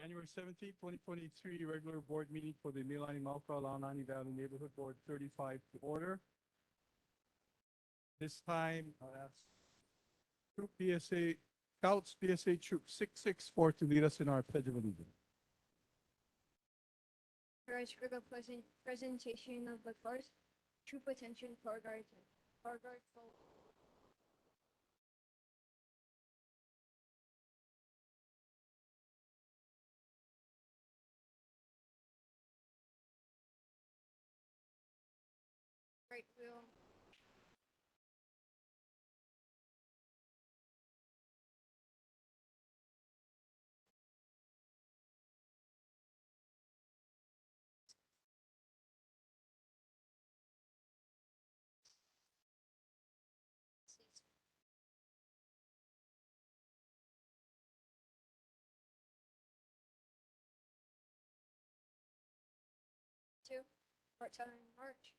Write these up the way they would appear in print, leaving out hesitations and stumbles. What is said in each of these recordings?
January 17, 2023, regular board meeting for the Mililani Mauka Launani Valley Neighborhood Board 35 to order. This time, I'll ask Troop PSA, Scouts PSA Troop 664 to lead us in our Pledge of Allegiance. First, for the presentation of the course, troop attention, car guards, follow. Right wheel. Two, part-time march.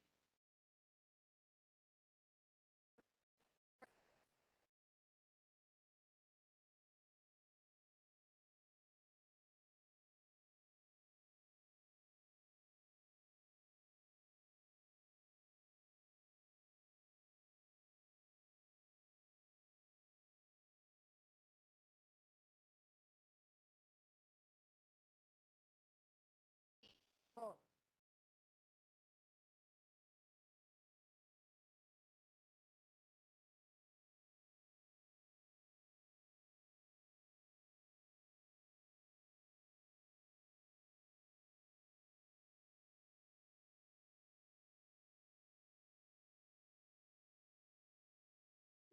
Four.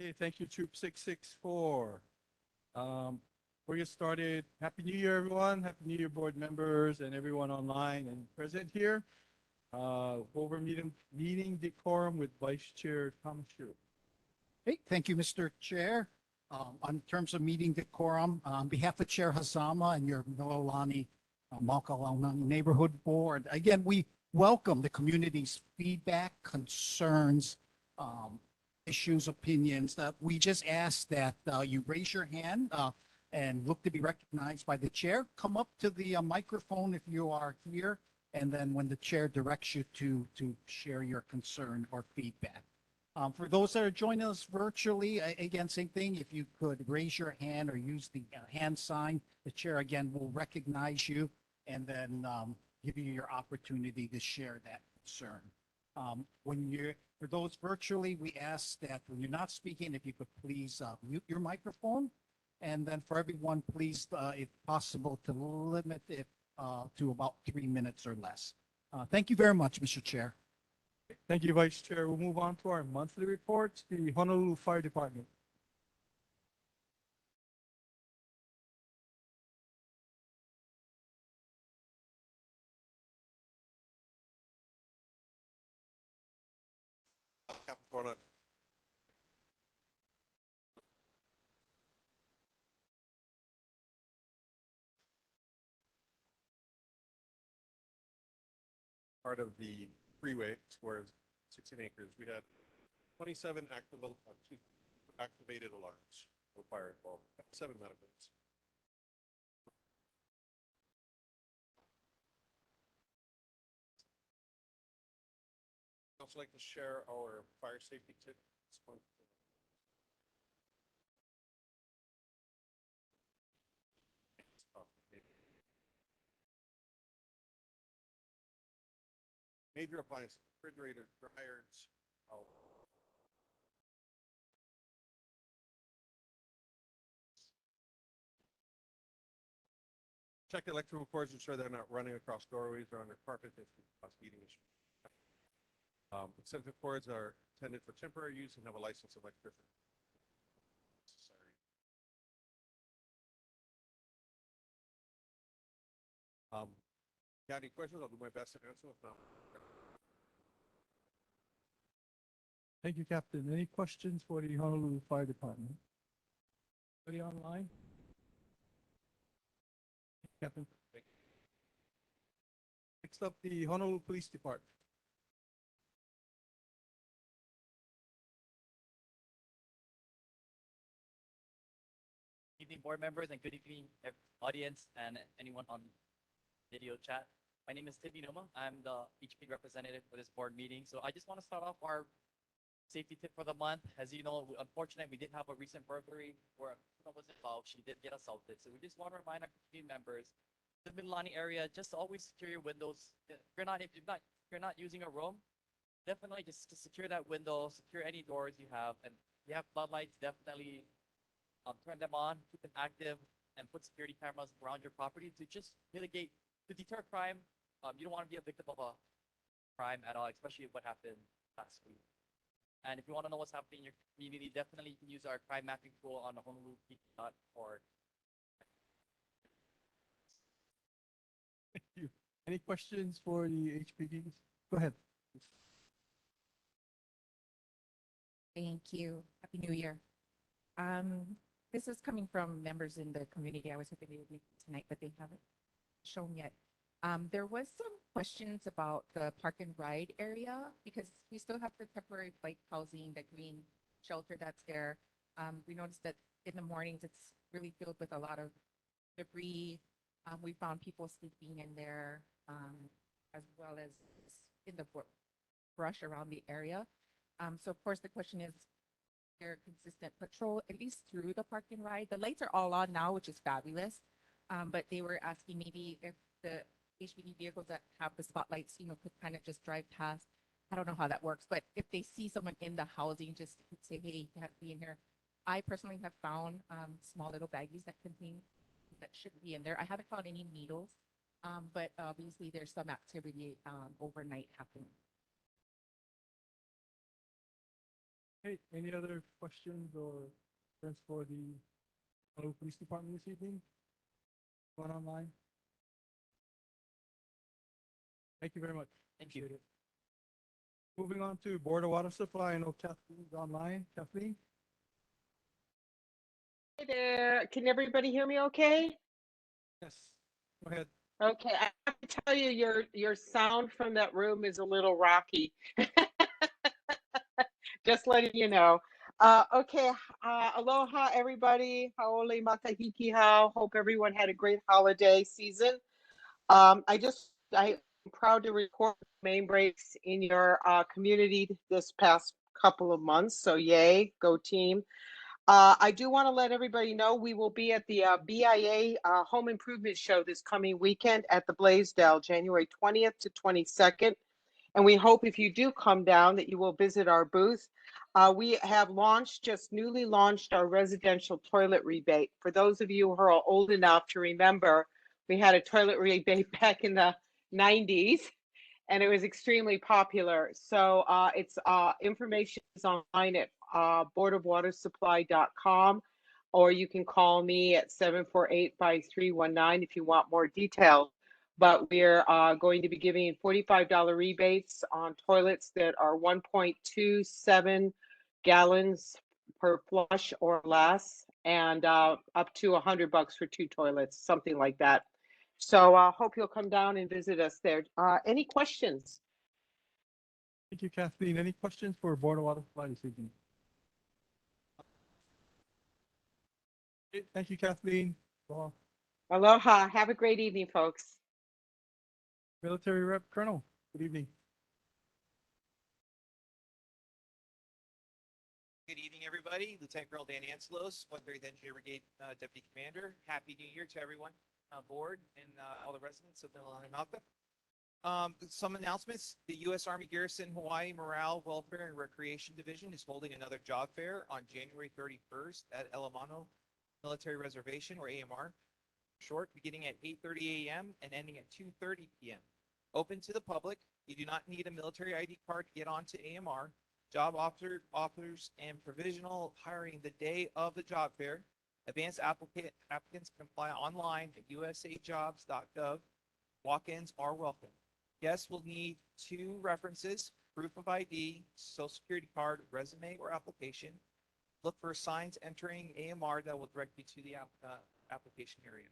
Okay, thank you, Troop 664. We're get started. Happy New Year, everyone. Happy New Year, board members and everyone online and present here. Over meeting decorum with Vice Chair Thomas Shu. Hey, thank you, Mr. Chair. On terms of meeting decorum, on behalf of Chair Hazama and your Mililani Mauka Launani Neighborhood Board, again, we welcome the community's feedback, concerns, issues, opinions. We just ask that you raise your hand and look to be recognized by the chair. Come up to the microphone if you are here, and then when the chair directs you to share your concern or feedback. For those that are joining us virtually, again, same thing. If you could raise your hand or use the hand sign, the chair again will recognize you and then give you your opportunity to share that concern. For those virtually, we ask that when you're not speaking, if you could please mute your microphone. And then for everyone, please, if possible, to limit it to about 3 minutes or less. Thank you very much, Mr. Chair. Thank you, Vice Chair. We'll move on to our monthly reports, the Honolulu Fire Department. Captain. Part of the freeway, square 16 acres, we had 27 activated alarms for fire involved, 7 medicals. I'd also like to share our fire safety tip. Major appliances, refrigerators, dryers. Check electrical cords, ensure they're not running across doorways or under carpet. That can cause heating issues. Extensive cords are intended for temporary use and have a licensed electrician. Got any questions? I'll do my best to answer. If not, Thank you, Captain. Any questions for the Honolulu Fire Department? Anybody online? Captain. Next up, the Honolulu Police Department. evening, board members, and good evening, audience, and anyone on video chat. My name is Tibi Noma. I'm the HP representative for this board meeting. So I just want to start off our safety tip for the month. As you know, unfortunately, we did have a recent burglary where a woman was involved. She did get assaulted. So we just want to remind our community members, the Mililani area, just always secure your windows. If you're not using a room, definitely just to secure that window, secure any doors you have, and if you have floodlights, definitely turn them on, keep them active, and put security cameras around your property to just mitigate, to deter crime. You don't want to be a victim of a crime at all, especially what happened last week. And if you want to know what's happening in your community, definitely you can use our crime mapping tool on the honolulu.org. Thank you. Any questions for the HPDs? Go ahead. Thank you. Happy New Year. This is coming from members in the community. I was hoping they would meet tonight, but they haven't shown yet. There was some questions about the park and ride area because we still have the temporary bike housing, the green shelter that's there. We noticed that in the mornings it's really filled with a lot of debris. We found people sleeping in there, as well as in the brush around the area. So of course the question is, there consistent patrol, at least through the park and ride. The lights are all on now, which is fabulous. But they were asking maybe if the HPD vehicles that have the spotlights, could kind of just drive past. I don't know how that works, but if they see someone in the housing, just say, hey, you have to be in here. I personally have found small little baggies that shouldn't be in there. I haven't found any needles, but obviously there's some activity overnight happening. Hey, any other questions or concerns for the Honolulu Police Department this evening? Going online? Thank you very much. Thank you. Appreciate it. Moving on to Board of Water Supply. I know Kathleen's online. Kathleen? Hey there. Can everybody hear me okay? Yes. Go ahead. Okay, I have to tell you, your sound from that room is a little rocky. Just letting you know. Okay, aloha everybody. Haole makahiki hao. Hope everyone had a great holiday season. I'm proud to report main breaks in your community this past couple of months. So yay, go team. I do want to let everybody know we will be at the BIA Home Improvement Show this coming weekend at the Blaisdell, January 20th to 22nd. And we hope if you do come down that you will visit our booth. We have just newly launched our residential toilet rebate. For those of you who are old enough to remember, we had a toilet rebate back in the 90s. And it was extremely popular. So it's information is online at boardofwatersupply.com, or you can call me at 748-5319 if you want more details. But we're going to be giving $45 rebates on toilets that are 1.27 gallons per flush or less, and up to $100 for 2 toilets, something like that. So I hope you'll come down and visit us there. Any questions? Thank you, Kathleen. Any questions for Board of Water Supply this evening? Okay, thank you, Kathleen. Well, Aloha. Have a great evening, folks. Military Rep Colonel, good evening. Good evening, everybody. Lieutenant Colonel Dan Ancelos, 130th Engineer Brigade Deputy Commander. Happy New Year to everyone on board and all the residents of Mililani Mauka. Some announcements. The U.S. Army Garrison Hawaii Morale, Welfare, and Recreation Division is holding another job fair on January 31st at Elamano Military Reservation, or AMR. Short, beginning at 8:30 a.m. and ending at 2:30 p.m. Open to the public. You do not need a military ID card to get onto AMR. Job offers and provisional hiring the day of the job fair. Advanced applicants can apply online at usajobs.gov. Walk-ins are welcome. Guests will need 2 references, proof of ID, social security card, resume, or application. Look for signs entering AMR that will direct you to the application area.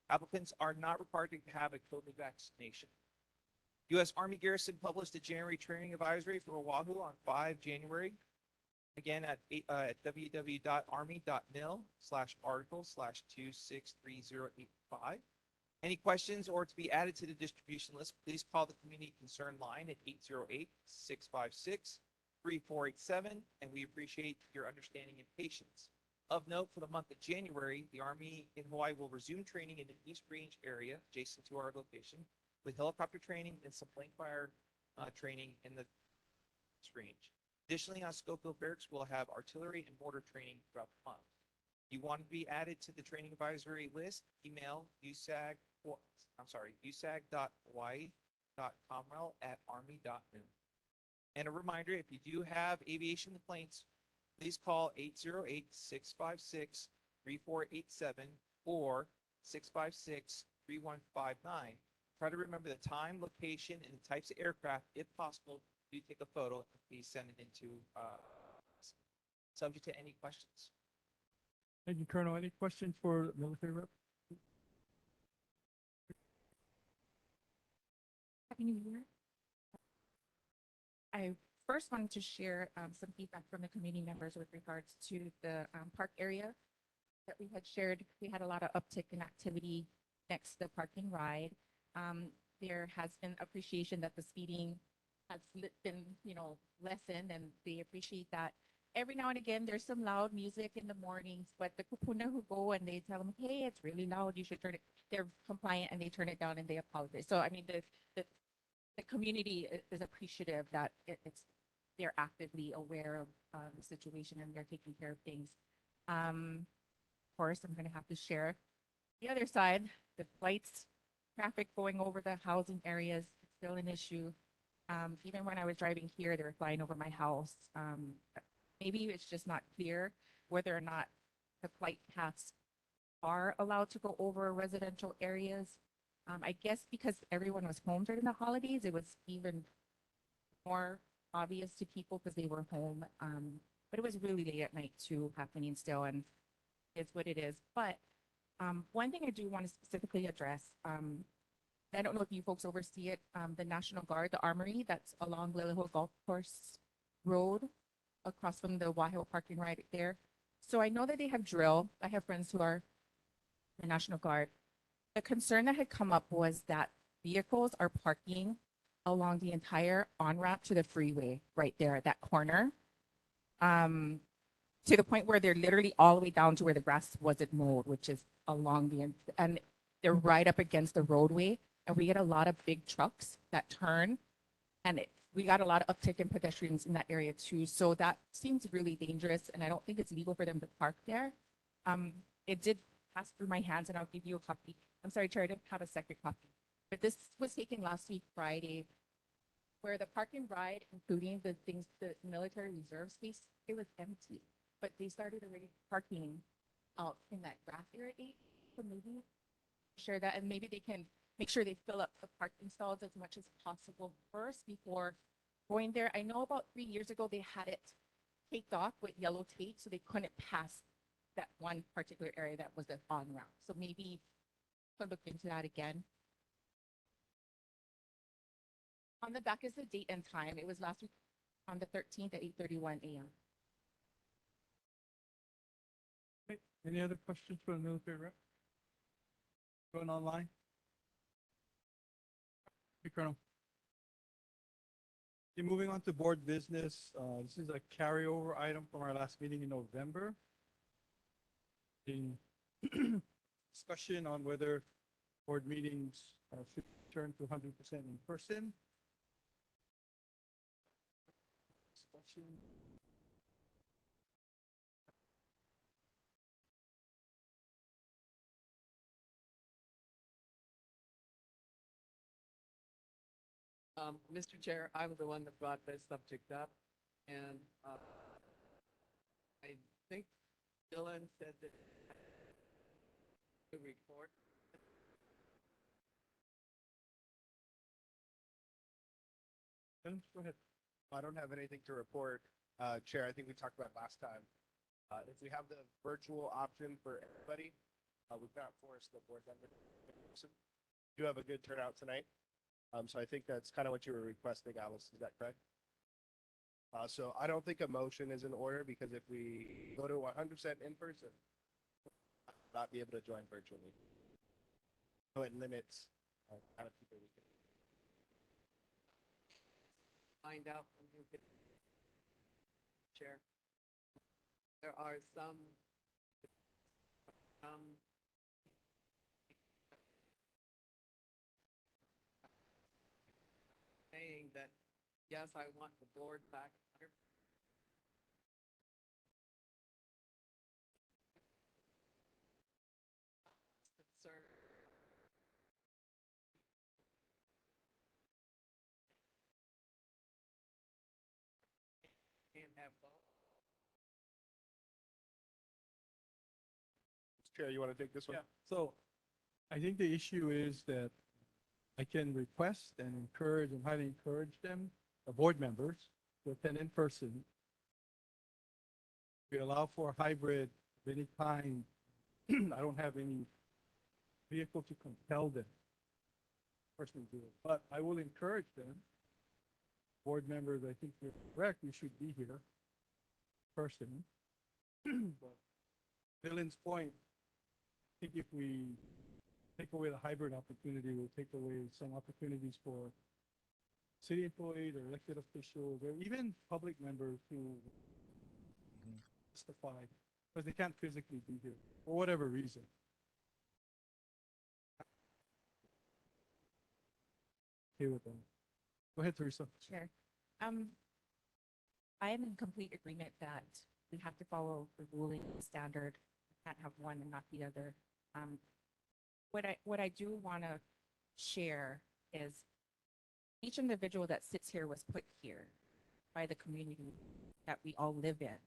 Applicants are not required to have a COVID vaccination. U.S. Army Garrison published a January training advisory for Oahu on 5 January. Again, at www.army.mil/article/263085. Any questions or to be added to the distribution list, please call the community concern line at 808-656-3487, and we appreciate your understanding and patience. Of note, for the month of January, the Army in Hawaii will resume training in the East Range area adjacent to our location with helicopter training and some plane fire training in the East Range. Additionally, on Schofield Barracks, we'll have artillery and mortar training throughout the month. If you want to be added to the training advisory list, email usag.hawaii.comrel@army.mil. And a reminder, if you do have aviation complaints, please call 808-656-3487 or 656-3159. Try to remember the time, location, and the types of aircraft. If possible, do take a photo and please send it into subject to any questions. Thank you, Colonel. Any questions for military rep? Happy New Year. I first wanted to share some feedback from the community members with regards to the park area that we had shared. We had a lot of uptick in activity next to the parking ride. There has been appreciation that the speeding has been, lessened, and they appreciate that. Every now and again, there's some loud music in the mornings, but the kupuna who go and they tell them, hey, it's really loud, you should turn it, they're compliant and they turn it down and they apologize. So, I mean, the community is appreciative that they're actively aware of the situation and they're taking care of things. Of course, I'm going to have to share the other side, the flights, traffic going over the housing areas, is still an issue. Even when I was driving here, they were flying over my house. Maybe it's just not clear whether or not the flight paths are allowed to go over residential areas. I guess because everyone was home during the holidays, it was even more obvious to people because they were home. But it was really late at night too, happening still, and it's what it is. But one thing I do want to specifically address, I don't know if you folks oversee it, the National Guard, the armory that's along Liliho Golf Course Road across from the Waiho parking right there. So I know that they have drill. I have friends who are the National Guard. The concern that had come up was that vehicles are parking along the entire on-ramp to the freeway right there at that corner. To the point where they're literally all the way down to where the grass wasn't mowed, which is along and they're right up against the roadway. And we get a lot of big trucks that turn, and we got a lot of uptick in pedestrians in that area too. So that seems really dangerous, and I don't think it's legal for them to park there. It did pass through my hands, and I'll give you a copy. I'm sorry, Chair, I didn't have a second copy. But this was taken last week, Friday, where the park and ride, including the military reserve space, it was empty. But they started already parking out in that grass area. So maybe share that, and maybe they can make sure they fill up the parking stalls as much as possible first before going there. I know about 3 years ago, they had it taped off with yellow tape, so they couldn't pass that one particular area that was the on-ramp. So maybe we'll look into that again. On the back is the date and time. It was last week on the 13th at 8:31 a.m. Okay. Any other questions for the military rep? Going online? Okay, Colonel. Okay, moving on to board business. This is a carryover item from our last meeting in November. In discussion on whether board meetings should return to 100% in person. Discussion. Mr. Chair, I'm the one that brought this subject up, and I think Dylan said that to report. Go ahead. I don't have anything to report, Chair. I think we talked about it last time. If we have the virtual option for everybody, we've not forced the board members. Do have a good turnout tonight. So I think that's kind of what you were requesting, Alice. Is that correct? So I don't think a motion is in order because if we go to 100% in person, not be able to join virtually. So it limits how many people we can. Find out from you, Chair. There are um, saying that, yes, I want the board back. Concern. Can't have both. Chair, you want to take this one? Yeah, so I think the issue is that I can request and encourage and highly encourage them, the board members, to attend in person. We allow for a hybrid of any kind. I don't have any vehicle to compel them personally do it, but I will encourage them. Board members, I think you're correct, you should be here in person. But Dylan's point, I think if we take away the hybrid opportunity, we'll take away some opportunities for city employees or elected officials or even public members who testify because they can't physically be here for whatever reason. Okay with that. Go ahead, Teresa. Chair. I am in complete agreement that we have to follow the ruling standard. Can't have one and not the other. What I do want to share is each individual that sits here was put here by the community that we all live in.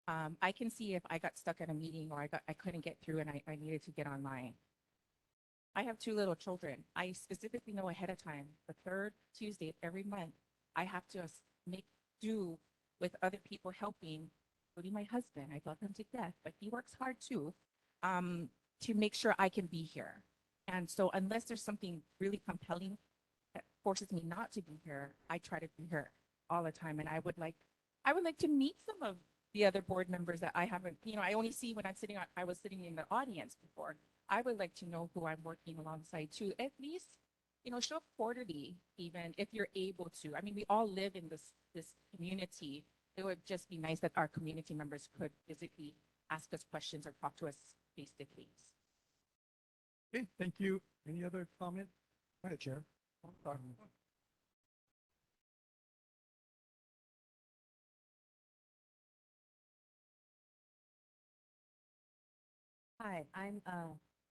I can see if I got stuck at a meeting or I couldn't get through and I needed to get online. I have two little children. I specifically know ahead of time, the third Tuesday of every month, I have to make do with other people helping, including my husband. I love him to death, but he works hard too, to make sure I can be here. And so unless there's something really compelling that forces me not to be here, I try to be here all the time. And I would like to meet some of the other board members that I haven't, I only see when I was sitting in the audience before. I would like to know who I'm working alongside too, at least, show up quarterly, even if you're able to. I mean, we all live in this community. It would just be nice that our community members could physically ask us questions or talk to us face to face. Okay, thank you. Any other comment? Go ahead, Chair. Hi, I'm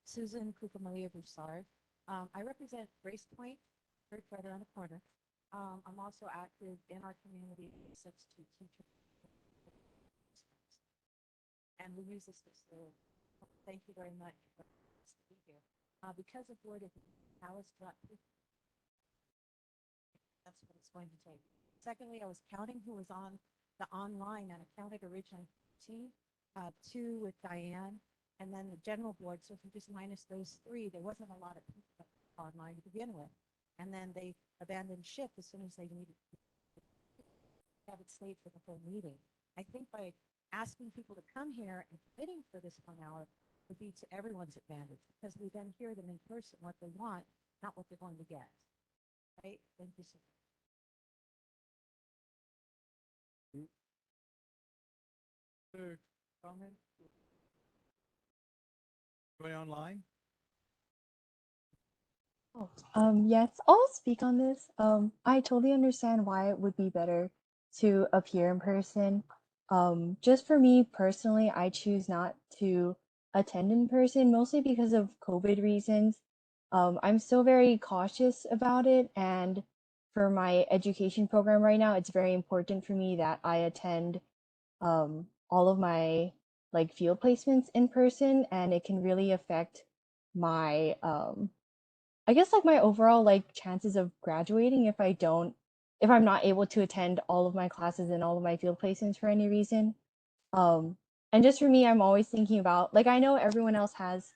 Susan Kukamalia Broussard. I represent Grace Point, right around the corner. I'm also active in our community as a substitute teacher. And we use this facility. Thank you very much for us to be here. Because of Board of Alice dropped, that's what it's going to take. Secondly, I was counting who was on the online, and I counted originally 2 with Diane, and then the general board. So if you just minus those 3, there wasn't a lot of people online to begin with. And then they abandoned ship as soon as they needed to have it stayed for the whole meeting. I think by asking people to come here and bidding for this 1 hour would be to everyone's advantage, because we then hear them in person what they want, not what they're going to get. Right? Thank you so much. Other comment? Going online? Oh, yes, I'll speak on this. I totally understand why it would be better to appear in person. Just for me personally, I choose not to attend in person, mostly because of COVID reasons. I'm still very cautious about it, and for my education program right now, it's very important for me that I attend all of my like field placements in person, and it can really affect my I guess like my overall like chances of graduating if I'm not able to attend all of my classes and all of my field placements for any reason. Um and just for me, I'm always thinking about, like, I know everyone else has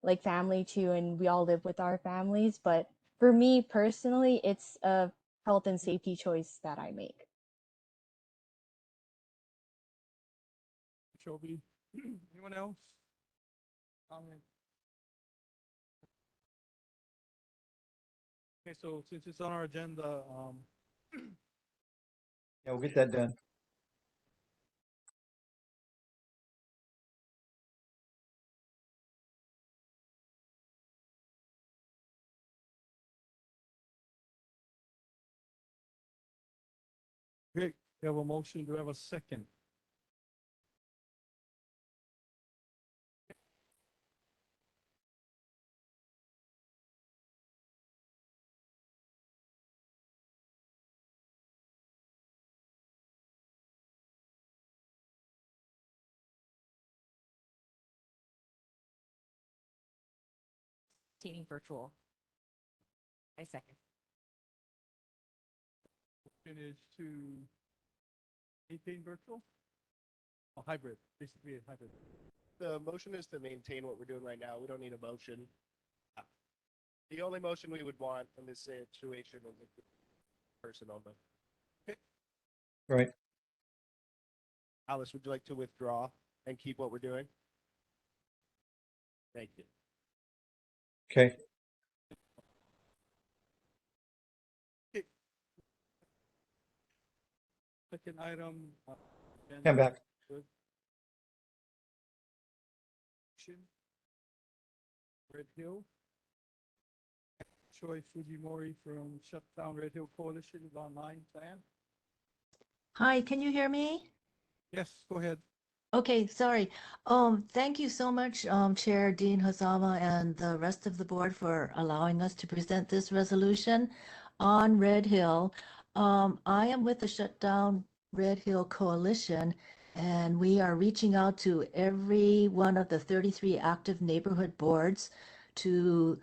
like family too, and we all live with our families, but for me personally, it's a health and safety choice that I make. Chobi. Anyone else? Comment? Okay, so since it's on our agenda, Yeah, we'll get that done. okay, we have a motion. Do we have a second? Teaming virtual. I second. Motion is to maintain virtual? Oh, hybrid, basically a hybrid. The motion is to maintain what we're doing right now. We don't need a motion. The only motion we would want in this situation is if the person on the. Right. Alice, would you like to withdraw and keep what we're doing? Thank you. Okay. Second item. Come back. Good. Red Hill. Choi Fujimori from Shutdown Red Hill Coalition is online. Diane? Hi, can you hear me? Yes, go ahead. Okay, sorry. Thank you so much, Chair Dean Hazama and the rest of the board for allowing us to present this resolution on Red Hill. I am with the Shutdown Red Hill Coalition, and we are reaching out to every one of the 33 active neighborhood boards to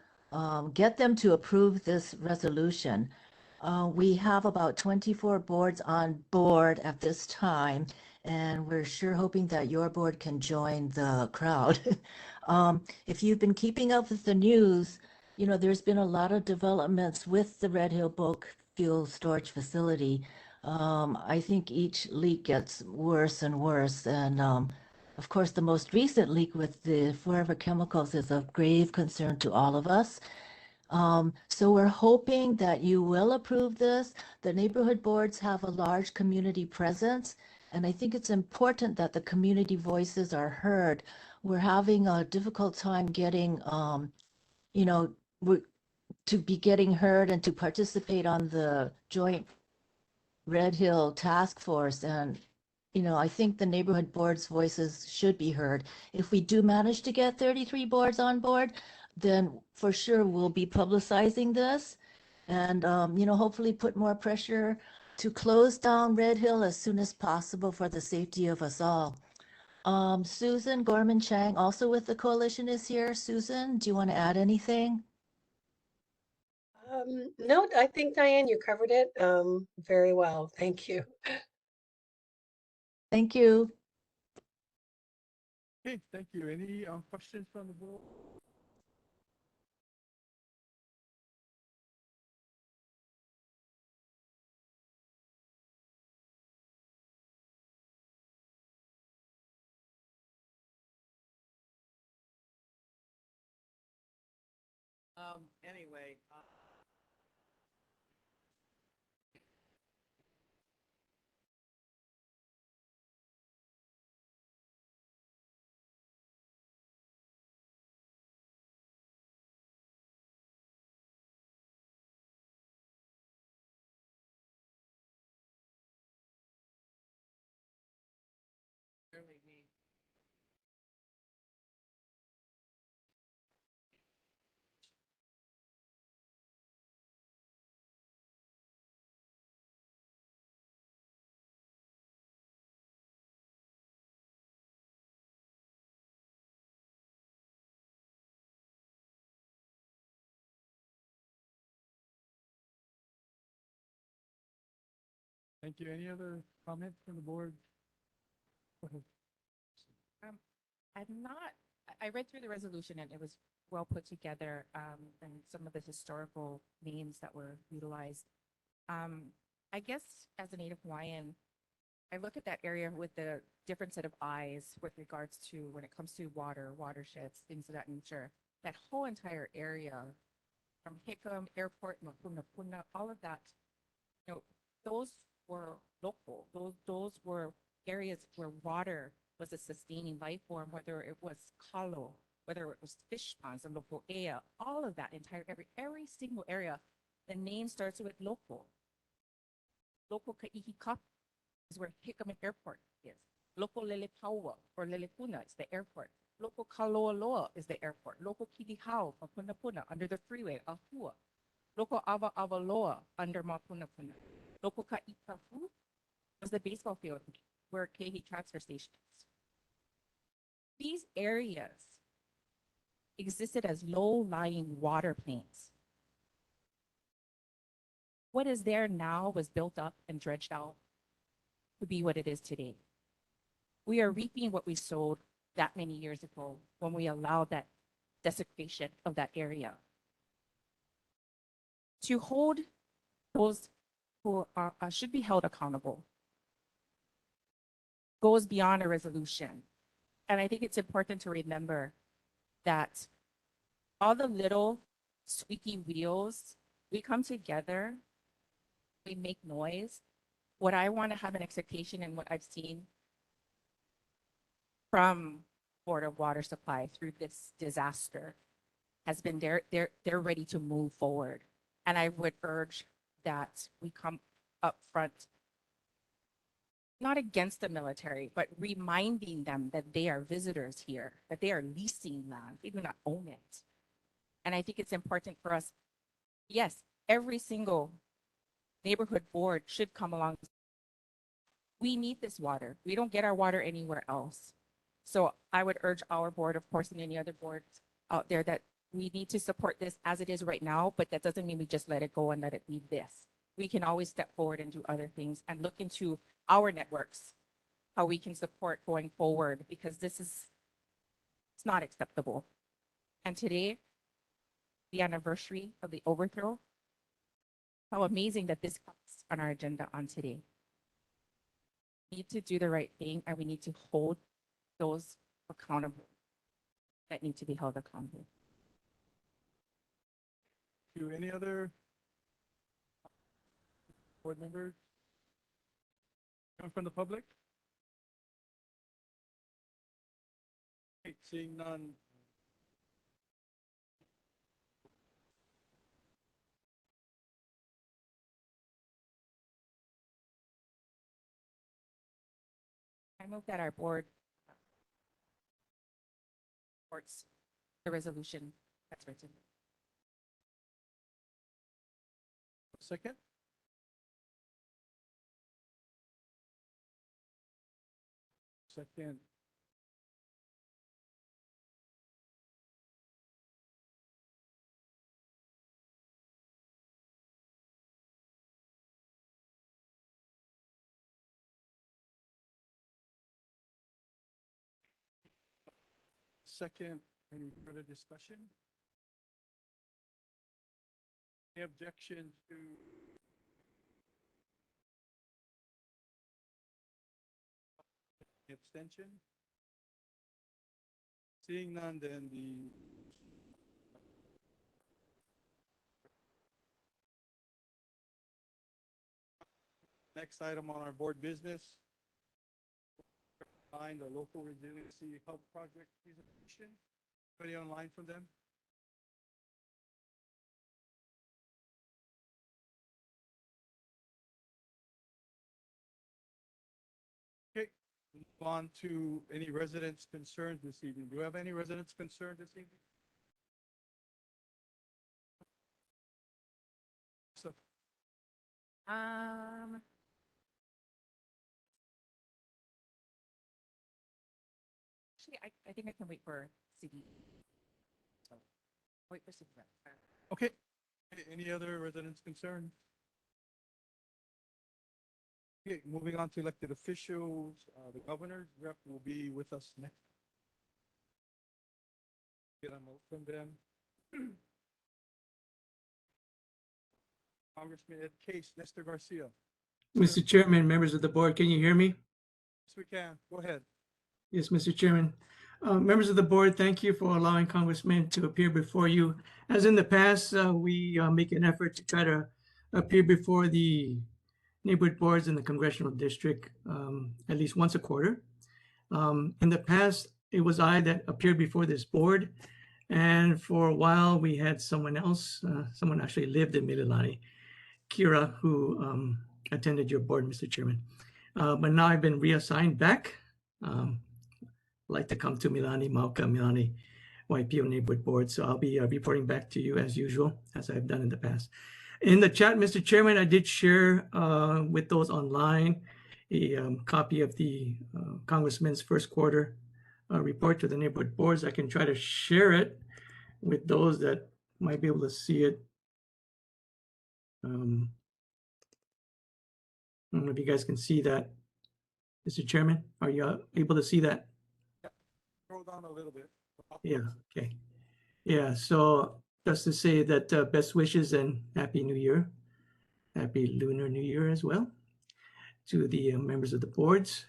get them to approve this resolution. We have about 24 boards on board at this time, and we're sure hoping that your board can join the crowd. If you've been keeping up with the news, you know, there's been a lot of developments with the Red Hill Bulk Fuel Storage Facility. I think each leak gets worse and worse. And of course, the most recent leak with the forever chemicals is of grave concern to all of us. So we're hoping that you will approve this. The neighborhood boards have a large community presence, and I think it's important that the community voices are heard. We're having a difficult time getting, you know, to be getting heard and to participate on the joint Red Hill Task Force. And, you know, I think the neighborhood boards' voices should be heard. If we do manage to get 33 boards on board, then for sure we'll be publicizing this and, you know, hopefully put more pressure to close down Red Hill as soon as possible for the safety of us all. Susan Gorman Chang, also with the coalition, is here. Susan, do you want to add anything? No, I think Diane, you covered it very well. Thank you. Thank you. Okay, thank you. Any questions from the board? Anyway, really me. Thank you. Any other comments from the board? Go ahead. I'm not, I read through the resolution and it was well put together, and some of the historical names that were utilized. I guess as a Native Hawaiian, I look at that area with the different set of eyes with regards to when it comes to water, watersheds, things of that nature. That whole entire area from Hickam Airport, Mapuna Puna, all of that, you know, those were local. Those were areas where water was a sustaining life form, whether it was kalo, whether it was fish ponds and local air, all of that entire every single area. The name starts with local. Local Kaihikap is where Hickam Airport is. Local Lelepaua or Lelepuna is the airport. Local Kaloaloa is the airport. Local Kilihau, Mapuna Puna, under the freeway, Ahua. Local Ava Avaloa, under Mapuna Puna. Local Kaikafu was the baseball field where Kehi transfer station is. These areas existed as low-lying water plains. What is there now was built up and dredged out to be what it is today. We are reaping what we sowed that many years ago when we allowed that desecration of that area. To hold those who are, should be held accountable goes beyond a resolution. And I think it's important to remember that all the little squeaky wheels, we come together, we make noise. What I want to have an expectation and what I've seen from Board of Water Supply through this disaster has been they're ready to move forward. And I would urge that we come up front, not against the military, but reminding them that they are visitors here, that they are leasing land, they do not own it. And I think it's important for us, yes, every single neighborhood board should come along. We need this water. We don't get our water anywhere else. So I would urge our board, of course, and any other boards out there that we need to support this as it is right now, but that doesn't mean we just let it go and let it be this. We can always step forward and do other things and look into our networks, how we can support going forward, because it's not acceptable. And today, the anniversary of the overthrow, how amazing that this comes on our agenda on today. We need to do the right thing and we need to hold those accountable that need to be held accountable. Do any other board members come from the public? Okay, seeing none. I move that our board supports the resolution that's written. Second? Second. Second, any further discussion? Any objection to the abstention? Seeing none, then the next item on our board business, find the local resiliency hub project presentation. Anybody online from them? Okay, move on to any residents concerned this evening. Do we have any residents concerned this evening? So, Actually, I think I can wait for CD. So wait for CD. okay, any other residents concerned? Okay, moving on to elected officials, the governor's rep will be with us next. Get a note from them. Congressman Ed Case, Nestor Garcia. Mr. Chairman, members of the board, can you hear me? Yes, we can. Go ahead. Yes, Mr. Chairman. Members of the board, thank you for allowing congressmen to appear before you. As in the past, we make an effort to try to appear before the neighborhood boards in the congressional district at least once a quarter. In the past, it was I that appeared before this board. And for a while, we had someone else, someone actually lived in Mililani, Kira, who attended your board, Mr. Chairman. But now I've been reassigned back. Like to come to Mililani, Mauka, Mililani, YPO neighborhood board. So I'll be reporting back to you as usual, as I've done in the past. In the chat, Mr. Chairman, I did share with those online a copy of the Congressman's first quarter report to the neighborhood boards. I can try to share it with those that might be able to see it. I don't know if you guys can see that. Mr. Chairman, are you able to see that? Scroll down a little bit. Yeah, okay. Yeah, so just to say that best wishes and Happy New Year. Happy Lunar New Year as well to the members of the boards.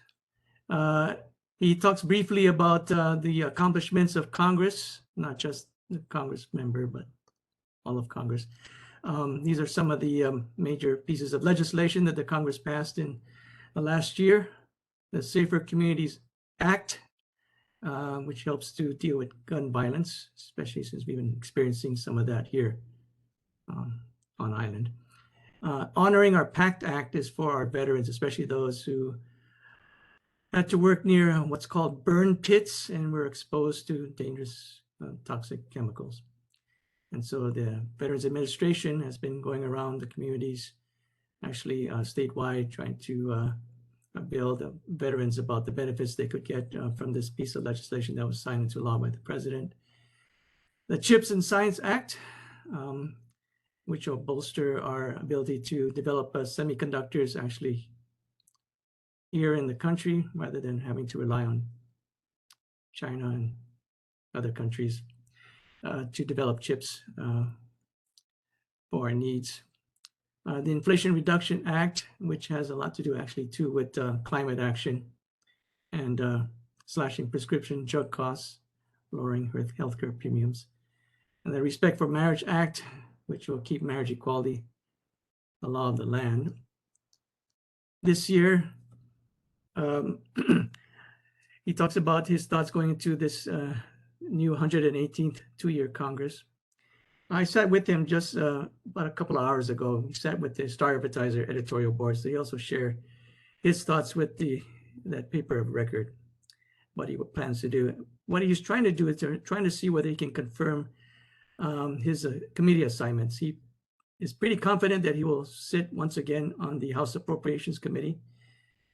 He talks briefly about the accomplishments of Congress, not just the Congress member, but all of Congress. These are some of the major pieces of legislation that the Congress passed in the last year. The Safer Communities Act, which helps to deal with gun violence, especially since we've been experiencing some of that here on island. Honoring our PACT Act is for our veterans, especially those who had to work near what's called burn pits and were exposed to dangerous toxic chemicals. And so the Veterans Administration has been going around the communities, actually statewide, trying to build veterans about the benefits they could get from this piece of legislation that was signed into law by the president. The CHIPS and Science Act, which will bolster our ability to develop semiconductors actually here in the country rather than having to rely on China and other countries to develop chips for our needs. The Inflation Reduction Act, which has a lot to do actually too with climate action and slashing prescription drug costs, lowering healthcare premiums. And the Respect for Marriage Act, which will keep marriage equality the law of the land. This year, he talks about his thoughts going into this new 118th two-year Congress. I sat with him just about a couple of hours ago. We sat with the Star Advertiser editorial board, so he also shared his thoughts with that paper of record, what he plans to do. What he's trying to do is trying to see whether he can confirm his committee assignments. He is pretty confident that he will sit once again on the House Appropriations Committee,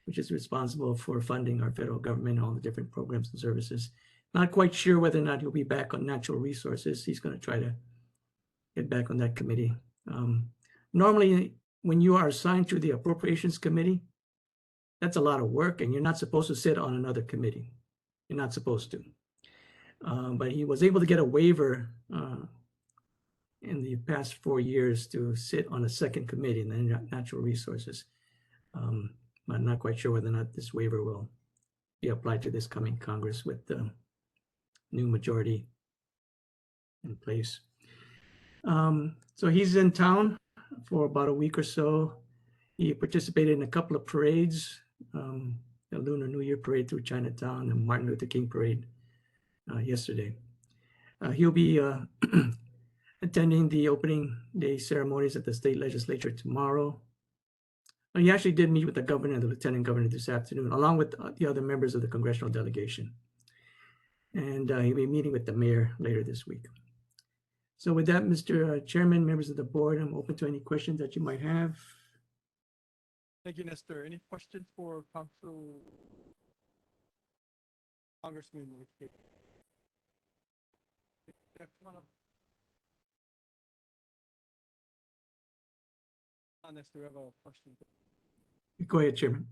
which is responsible for funding our federal government, all the different programs and services. Not quite sure whether or not he'll be back on natural resources. He's going to try to get back on that committee. Normally, when you are assigned to the Appropriations Committee, that's a lot of work, and you're not supposed to sit on another committee. You're not supposed to. But he was able to get a waiver in the past 4 years to sit on a second committee, in the Natural Resources. I'm not quite sure whether or not this waiver will be applied to this coming Congress with the new majority in place. So he's in town for about a week or so. He participated in a couple of parades, the Lunar New Year parade through Chinatown and Martin Luther King parade yesterday. He'll be attending the opening day ceremonies at the state legislature tomorrow. He actually did meet with the governor and the lieutenant governor this afternoon, along with the other members of the congressional delegation. And he'll be meeting with the mayor later this week. So with that, Mr. Chairman, members of the board, I'm open to any questions that you might have. Thank you, Nestor. Any questions for Congressman? Yeah, come on up. Nestor, we have a question. Go ahead, Chairman.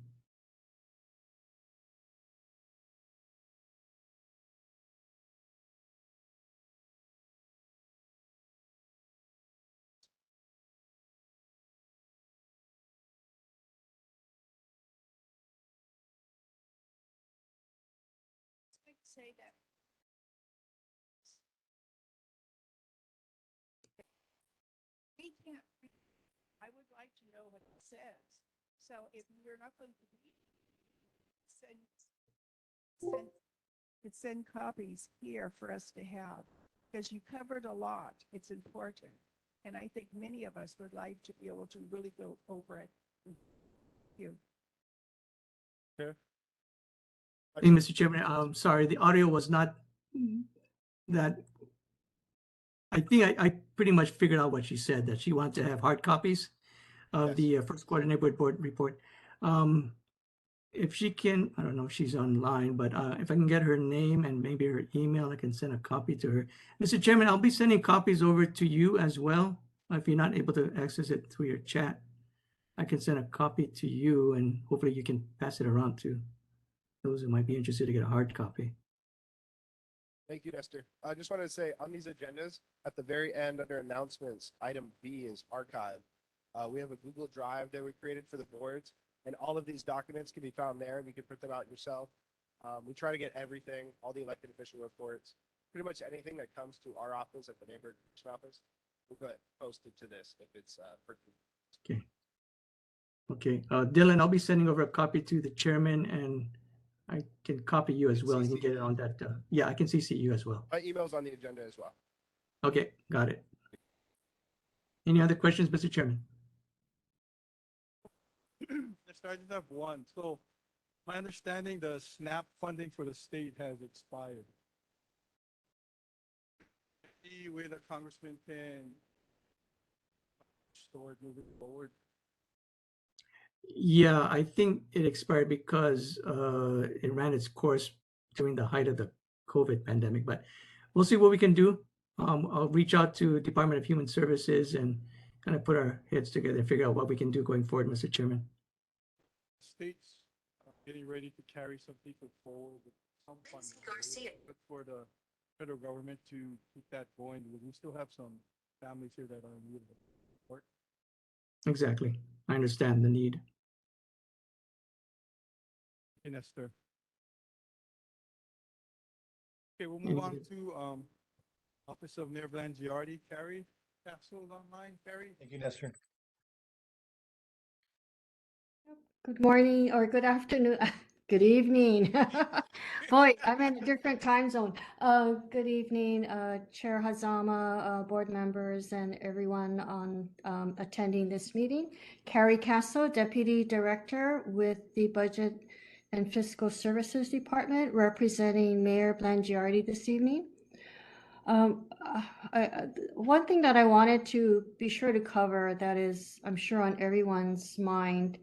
say that we can't, I would like to know what it says. So if you're not going to read, send copies here for us to have, because you covered a lot. It's important. And I think many of us would like to be able to really go over it. Thank you. Okay. Hey, Mr. Chairman, I'm sorry, the audio was not that. I think I pretty much figured out what she said, that she wanted to have hard copies of Yes. the first quarter neighborhood board report. If she can, I don't know if she's online, but if I can get her name and maybe her email, I can send a copy to her. Mr. Chairman, I'll be sending copies over to you as well. If you're not able to access it through your chat, I can send a copy to you and hopefully you can pass it around to those who might be interested to get a hard copy. Thank you, Nestor. I just wanted to say on these agendas, at the very end under announcements, item B is archive. We have a Google Drive that we created for the boards, and all of these documents can be found there, and you can print them out yourself. We try to get everything, all the elected official reports, pretty much anything that comes to our office at the neighborhood office, we'll get posted to this if it's pertinent. Okay. Okay, Dylan, I'll be sending over a copy to the chairman and I can copy you as well. You can get it on that. Yeah, I can CC you as well. My email's on the agenda as well. Okay, got it. Any other questions, Mr. Chairman? Let's start with one. So my understanding, the SNAP funding for the state has expired. Any way the congressman can restore it moving forward? Yeah, I think it expired because it ran its course during the height of the COVID pandemic, but we'll see what we can do. I'll reach out to Department of Human Services and kind of put our heads together and figure out what we can do going forward, Mr. Chairman. States getting ready to carry some people forward with some funding. But for the federal government to keep that going, because we still have some families here that are in need of support. Exactly. I understand the need. Okay, Nestor. Okay, we'll move on to Office of Mayor Blangiardi. Carrie Castle online. Carrie. Thank you, Nestor. Good morning or good afternoon, good evening. Boy, I'm in a different time zone. Good evening, Chair Hazama, board members, and everyone on attending this meeting. Carrie Castle, Deputy Director with the Budget and Fiscal Services Department, representing Mayor Blangiardi this evening. One thing that I wanted to be sure to cover that is, I'm sure, on everyone's mind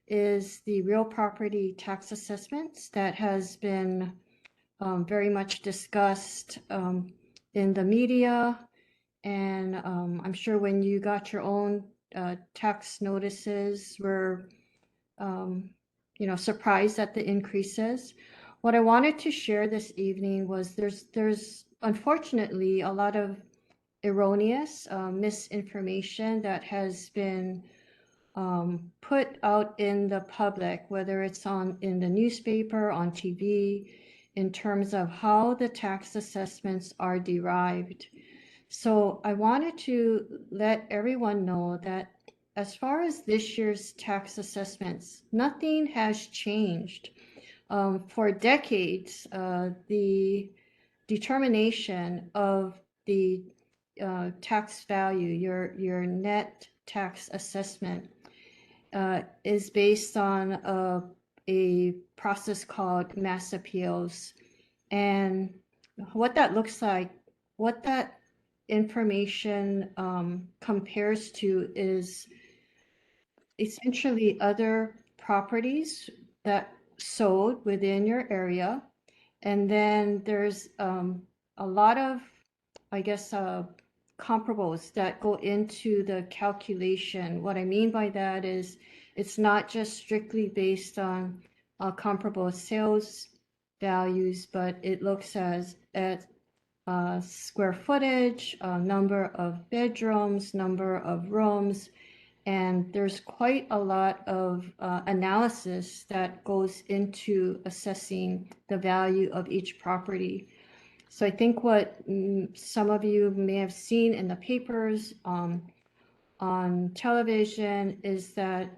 is the real property tax assessments that has been very much discussed in the media. And I'm sure when you got your own tax notices were, surprised at the increases. What I wanted to share this evening was there's unfortunately a lot of erroneous misinformation that has been put out in the public, whether it's in the newspaper, on TV, in terms of how the tax assessments are derived. So I wanted to let everyone know that as far as this year's tax assessments, nothing has changed. For decades, the determination of the tax value, your net tax assessment, is based on a process called mass appeals. And what that looks like, what that information compares to is essentially other properties that sold within your area. And then there's a lot of, I guess, comparables that go into the calculation. What I mean by that is it's not just strictly based on comparable sales values, but it looks at square footage, number of bedrooms, number of rooms, And there's quite a lot of analysis that goes into assessing the value of each property. So I think what some of you may have seen in the papers, on television, is that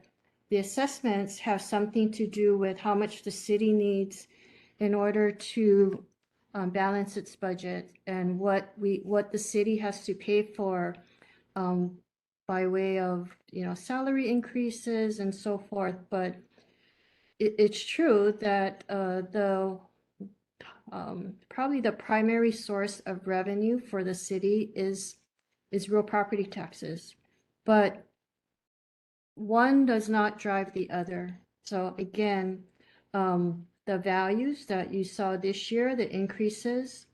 the assessments have something to do with how much the city needs in order to balance its budget, and what the city has to pay for by way of salary increases and so forth. But it's true that probably the primary source of revenue for the city is real property taxes, but one does not drive the other. So again, the values that you saw this year, the increases,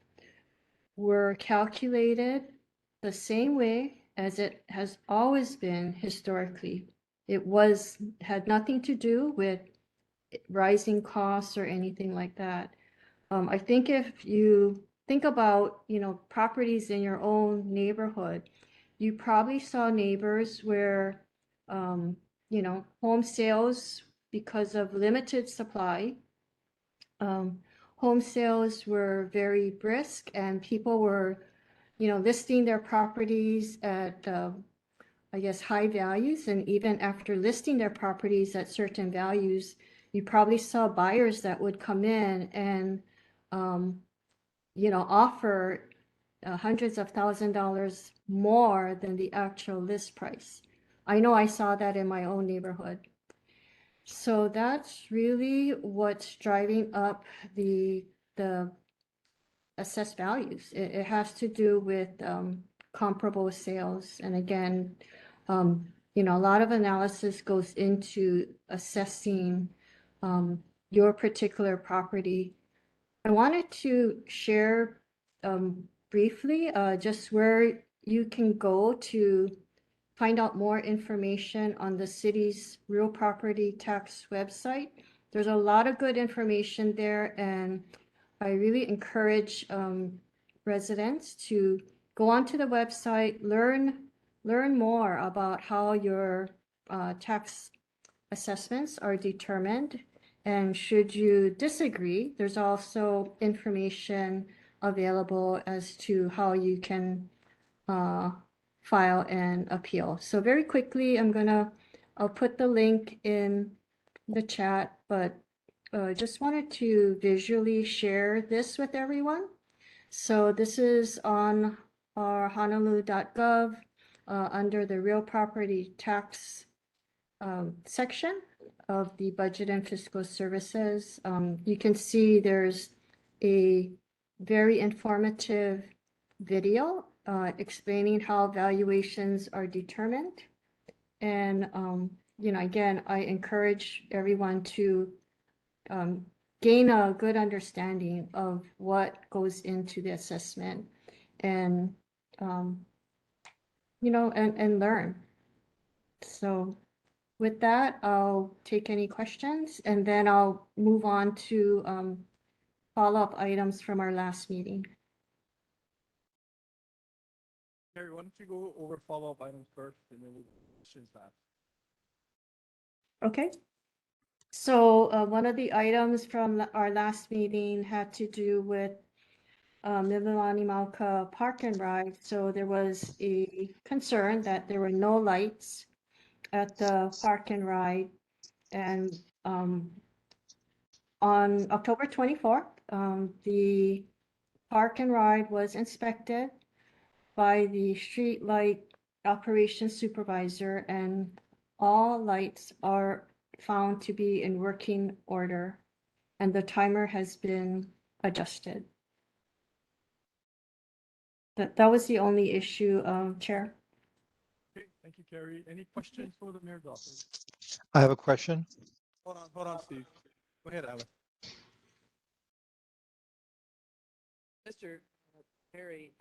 were calculated the same way as it has always been historically. It had nothing to do with rising costs or anything like that. I think if you think about, properties in your own neighborhood, you probably saw neighbors where, home sales, because of limited supply, home sales were very brisk, and people were, listing their properties at, I guess, high values. And even after listing their properties at certain values, you probably saw buyers that would come in and, offer hundreds of $1,000s more than the actual list price. I know I saw that in my own neighborhood. So that's really what's driving up the assessed values. It has to do with comparable sales. And again, a lot of analysis goes into assessing your particular property. I wanted to share briefly just where you can go to find out more information on the city's real property tax website. There's a lot of good information there, and I really encourage residents to go onto the website, learn more about how your tax assessments are determined. And should you disagree, there's also information available as to how you can file an appeal. So very quickly, I'll put the link in the chat, but just wanted to visually share this with everyone. So this is on our honolulu.gov under the real property tax section of the budget and fiscal services. You can see there's a very informative video explaining how valuations are determined. And, again, I encourage everyone to gain a good understanding of what goes into the assessment, and, and learn. So with that, I'll take any questions, and then I'll move on to follow-up items from our last meeting. Carrie, why don't you go over follow-up items first, and then we'll questions last. Okay. So one of the items from our last meeting had to do with Mililani Mauka Park and Ride. So there was a concern that there were no lights at the Park and Ride. And on October 24th, the Park and Ride was inspected by the street light operations supervisor, and all lights are found to be in working order, and the timer has been adjusted. That was the only issue, Chair. Okay, thank you, Carrie. Any questions for the mayor's office? I have a question. Hold on, Steve. Go ahead, Alex. Mr. Perry,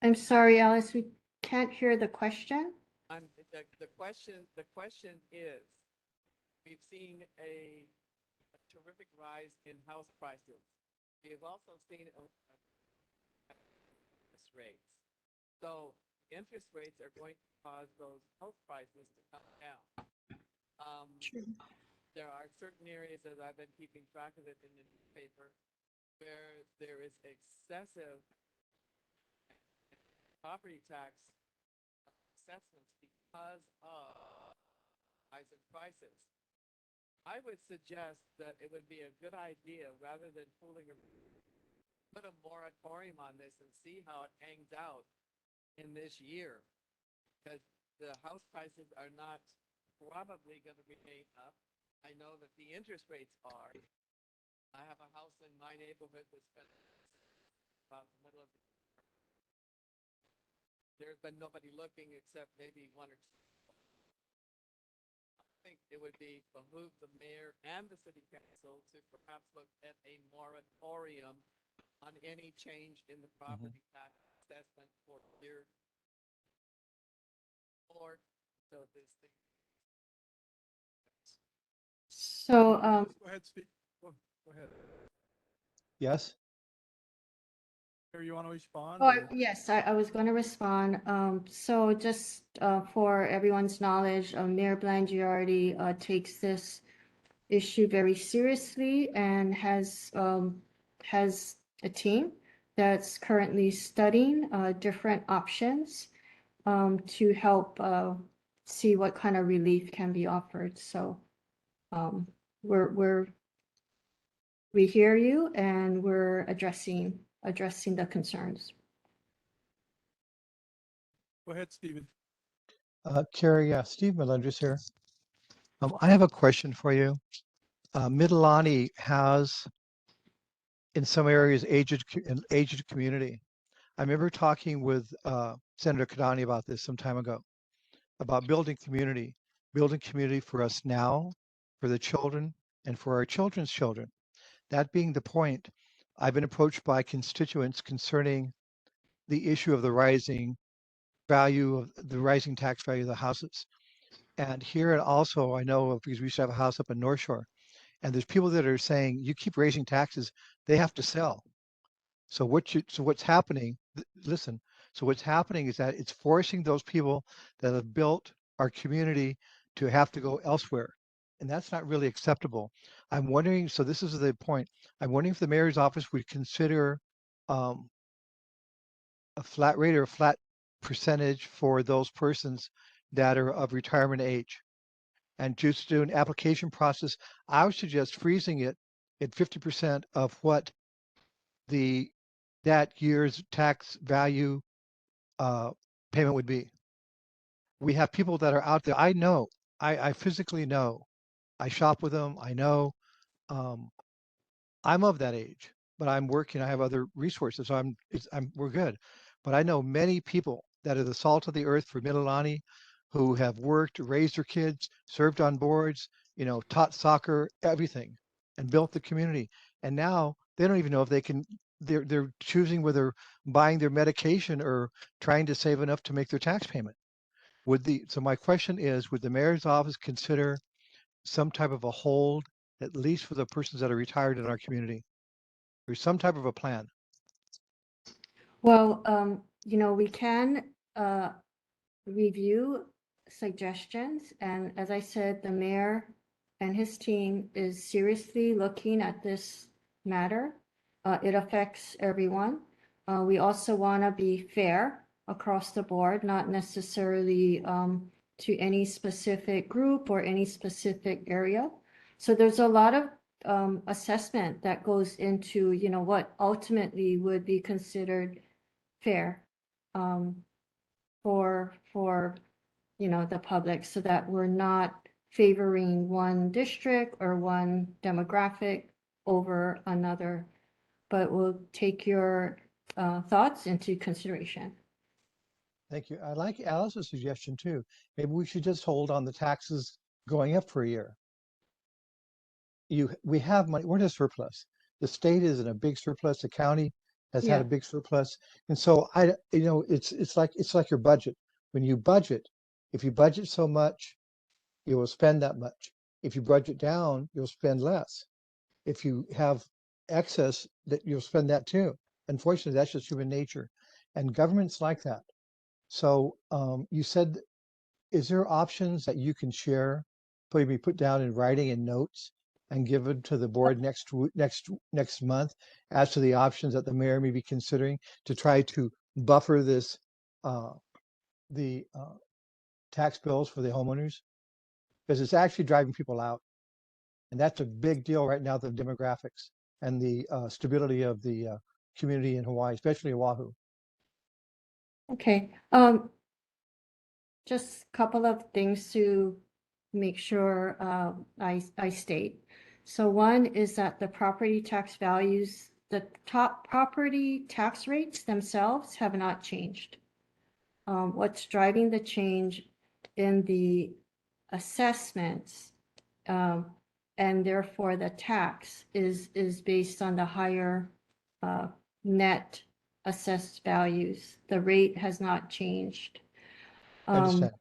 I'm sorry, Alice, we can't hear the question. the question is, we've seen a terrific rise in house prices. We have also seen interest rates. So interest rates are going to cause those house prices to come down. There are certain areas that I've been keeping track of it in the newspaper where there is excessive property tax assessments because of rise in prices. I would suggest that it would be a good idea, rather than put a moratorium on this and see how it hangs out in this year, because the house prices are not probably going to remain up. I know that the interest rates are. I have a house in my neighborhood that's been about the middle of the year. There's been nobody looking except maybe one or two. I think it would be behoove the mayor and the city council to perhaps look at a moratorium on any change in the property tax assessment for year or so this thing. So, Go ahead, Steve. Go ahead. Yes. Here, you want to respond? oh, or- yes, I was going to respond. So just for everyone's knowledge, Mayor Blangiardi takes this issue very seriously and has a team that's currently studying different options to help see what kind of relief can be offered. So we hear you and we're addressing the concerns. Go ahead, Stephen. Carrie, Steve Melendres here. I have a question for you. Mililani has, in some areas, an aged community. I remember talking with Senator Kadani about this some time ago, about building community for us now, for the children, and for our children's children. That being the point, I've been approached by constituents concerning the issue of the rising tax value of the houses. And here also, I know because we used to have a house up in North Shore, and there's people that are saying, you keep raising taxes, they have to sell. So what's happening, listen, so what's happening is that it's forcing those people that have built our community to have to go elsewhere. And that's not really acceptable. I'm wondering, so this is the point, I'm wondering if the mayor's office would consider a flat rate or a flat percentage for those persons that are of retirement age. And just do an application process. I would suggest freezing it at 50% of what that year's tax value payment would be. We have people that are out there. I know, I physically know. I shop with them. I know. I'm of that age, but I'm working. I have other resources, so we're good. But I know many people that are the salt of the earth for Mililani, who have worked, raised their kids, served on boards, taught soccer, everything, and built the community. And now they don't even know if they can. They're choosing whether buying their medication or trying to save enough to make their tax payment. So my question is, would the mayor's office consider some type of a hold, at least for the persons that are retired in our community, or some type of a plan? Well, we can review suggestions, and as I said, the mayor and his team is seriously looking at this matter. It affects everyone. We also want to be fair across the board, not necessarily to any specific group or any specific area. So there's a lot of assessment that goes into, what ultimately would be considered fair for the public, so that we're not favoring one district or one demographic over another, but we'll take your thoughts into consideration. Thank you. I like Alice's suggestion too. Maybe we should just hold on the taxes going up for a year. We have money. We're in a surplus. The state is in a big surplus. The county has had a big surplus, and so it's like your budget. When you budget, if you budget so much, you will spend that much. If you budget down, you'll spend less. if you have excess, that you'll spend that too. Unfortunately, that's just human nature, and government's like that. So you said, is there options that you can share, maybe put down in writing and notes, and give it to the board next month as to the options that the mayor may be considering to try to buffer this the tax bills for the homeowners, because it's actually driving people out, and that's a big deal right now. The demographics and the stability of the community in Hawaii, especially Oahu. Okay, just a couple of things to make sure I state. So one is that the property tax values, the top property tax rates themselves have not changed. What's driving the change in the assessments and therefore the tax is based on the higher net assessed values. The rate has not changed. I understand.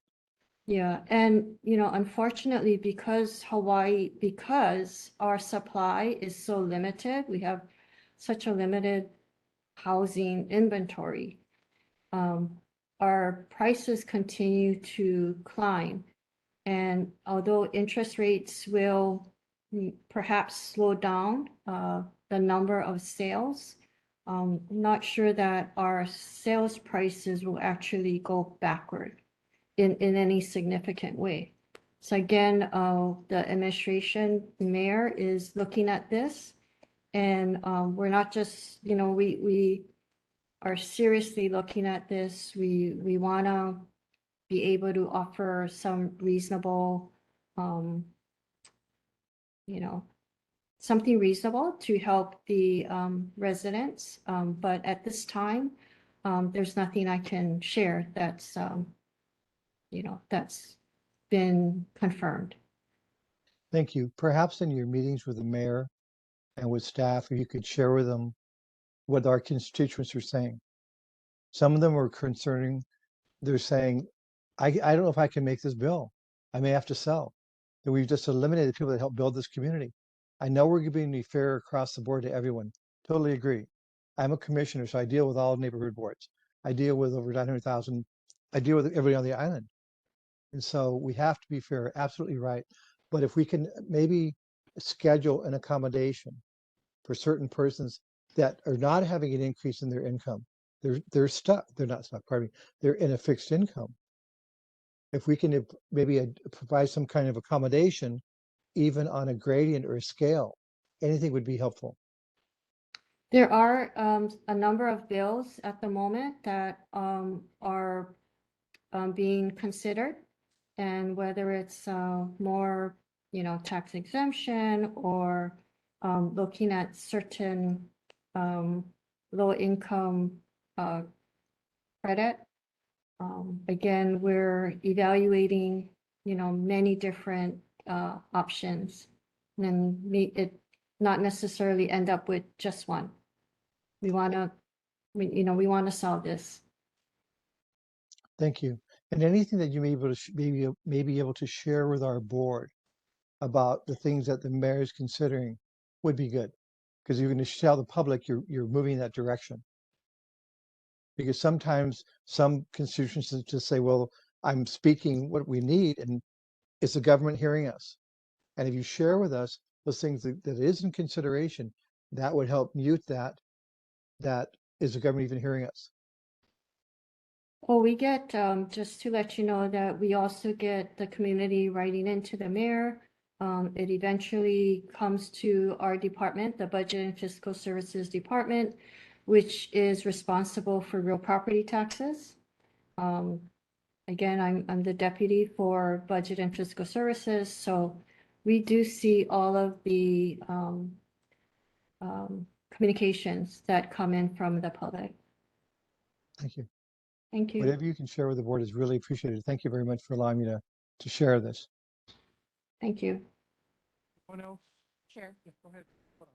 Yeah, and unfortunately, because our supply is so limited, we have such a limited housing inventory. Our prices continue to climb. And although interest rates will perhaps slow down the number of sales, I'm not sure that our sales prices will actually go backward in any significant way. So again, the administration mayor is looking at this, and we're not just, we are seriously looking at this. We want to be able to offer some reasonable, something reasonable to help the residents. But at this time, there's nothing I can share that's, that's been confirmed. Thank you. Perhaps in your meetings with the mayor and with staff, if you could share with them what our constituents are saying. Some of them are concerning, they're saying, I don't know if I can make this bill. I may have to sell. And we've just eliminated people that help build this community. I know we're being to be fair across the board to everyone. Totally agree. I'm a commissioner, so I deal with all neighborhood boards. I deal with over 900,000. I deal with everybody on the island. And so we have to be fair, absolutely right. But if we can maybe schedule an accommodation for certain persons that are not having an increase in their income, they're stuck. They're not stuck. Pardon me. They're in a fixed income. If we can maybe provide some kind of accommodation, even on a gradient or a scale, anything would be helpful. There are a number of bills at the moment that are being considered, and whether it's more, tax exemption or looking at certain low income credit. Again, we're evaluating, many different options, and it not necessarily end up with just one. We want to, we want to solve this. Thank you. And anything that you may be able to may be able to share with our board about the things that the mayor is considering would be good, because you're going to tell the public you're moving in that direction. Because sometimes some constituents just say, well, I'm speaking what we need, and is the government hearing us? And if you share with us those things that is in consideration, that would help mute that is the government even hearing us? Well, we get, just to let you know, that we also get the community writing into the mayor. It eventually comes to our department, the Budget and Fiscal Services Department, which is responsible for real property taxes. Again, I'm the deputy for Budget and Fiscal Services, so we do see all of the communications that come in from the public. Thank you. Thank you. Whatever you can share with the board is really appreciated. Thank you very much for allowing me to share this. Thank you. Anyone else? Chair. Yeah, go ahead. Hold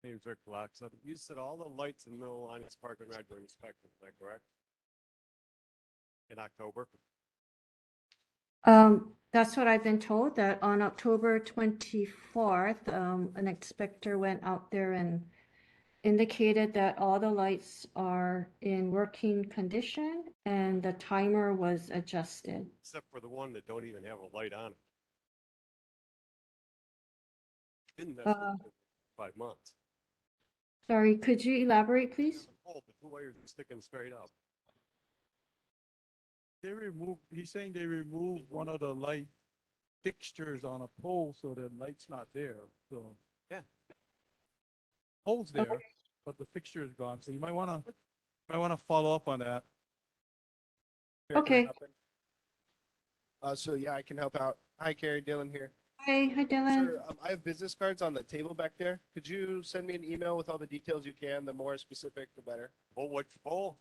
on. Name's Rick Black. So you said all the lights in Mililani Park and Ride were inspected, is that correct? in October? That's what I've been told, that on October 24th, an inspector went out there and indicated that all the lights are in working condition and the timer was adjusted. Except for the one that don't even have a light on it. Been that Uh, for 5 months. Sorry, could you elaborate, please? Oh, the 2 wires are sticking straight up. They removed, he's saying they removed one of the light fixtures on a pole so the light's not there. So, Yeah. pole's there, but the fixture is gone. So you might wanna follow up on that. Okay. So yeah, I can help out. Hi, Carrie, Dylan here. Hi, Dylan. Sure, I have business cards on the table back there. Could you send me an email with all the details you can? The more specific, the better. Oh, which pole?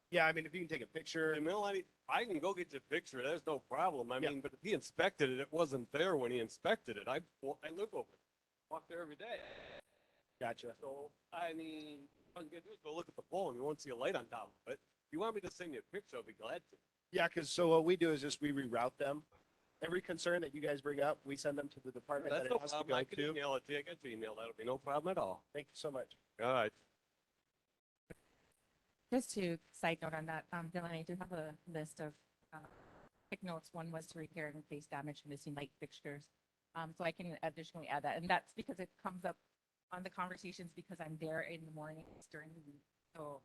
Yeah, I mean, if you can take a picture. Hey, Mililani, I can go get the picture. There's no problem. I Yeah. mean, but if he inspected it, it wasn't there when he inspected it. I live over it. Walk there every day. Gotcha. So, I mean, all you gotta do is go look at the pole and you won't see a light on top of it. If you want me to send you a picture, I'll be glad to. Yeah, because so what we do is just we reroute them. Every concern that you guys bring up, we send them to the department That's that no it has to problem. go I can to. email it to you. I got your email. That'll be no problem at all. Thank you so much. All right. Just to side note on that, Dylan, I do have a list of quick notes. One was to repair and replace damaged missing light fixtures. So I can additionally add that, and that's because it comes up on the conversations because I'm there in the mornings during the week. So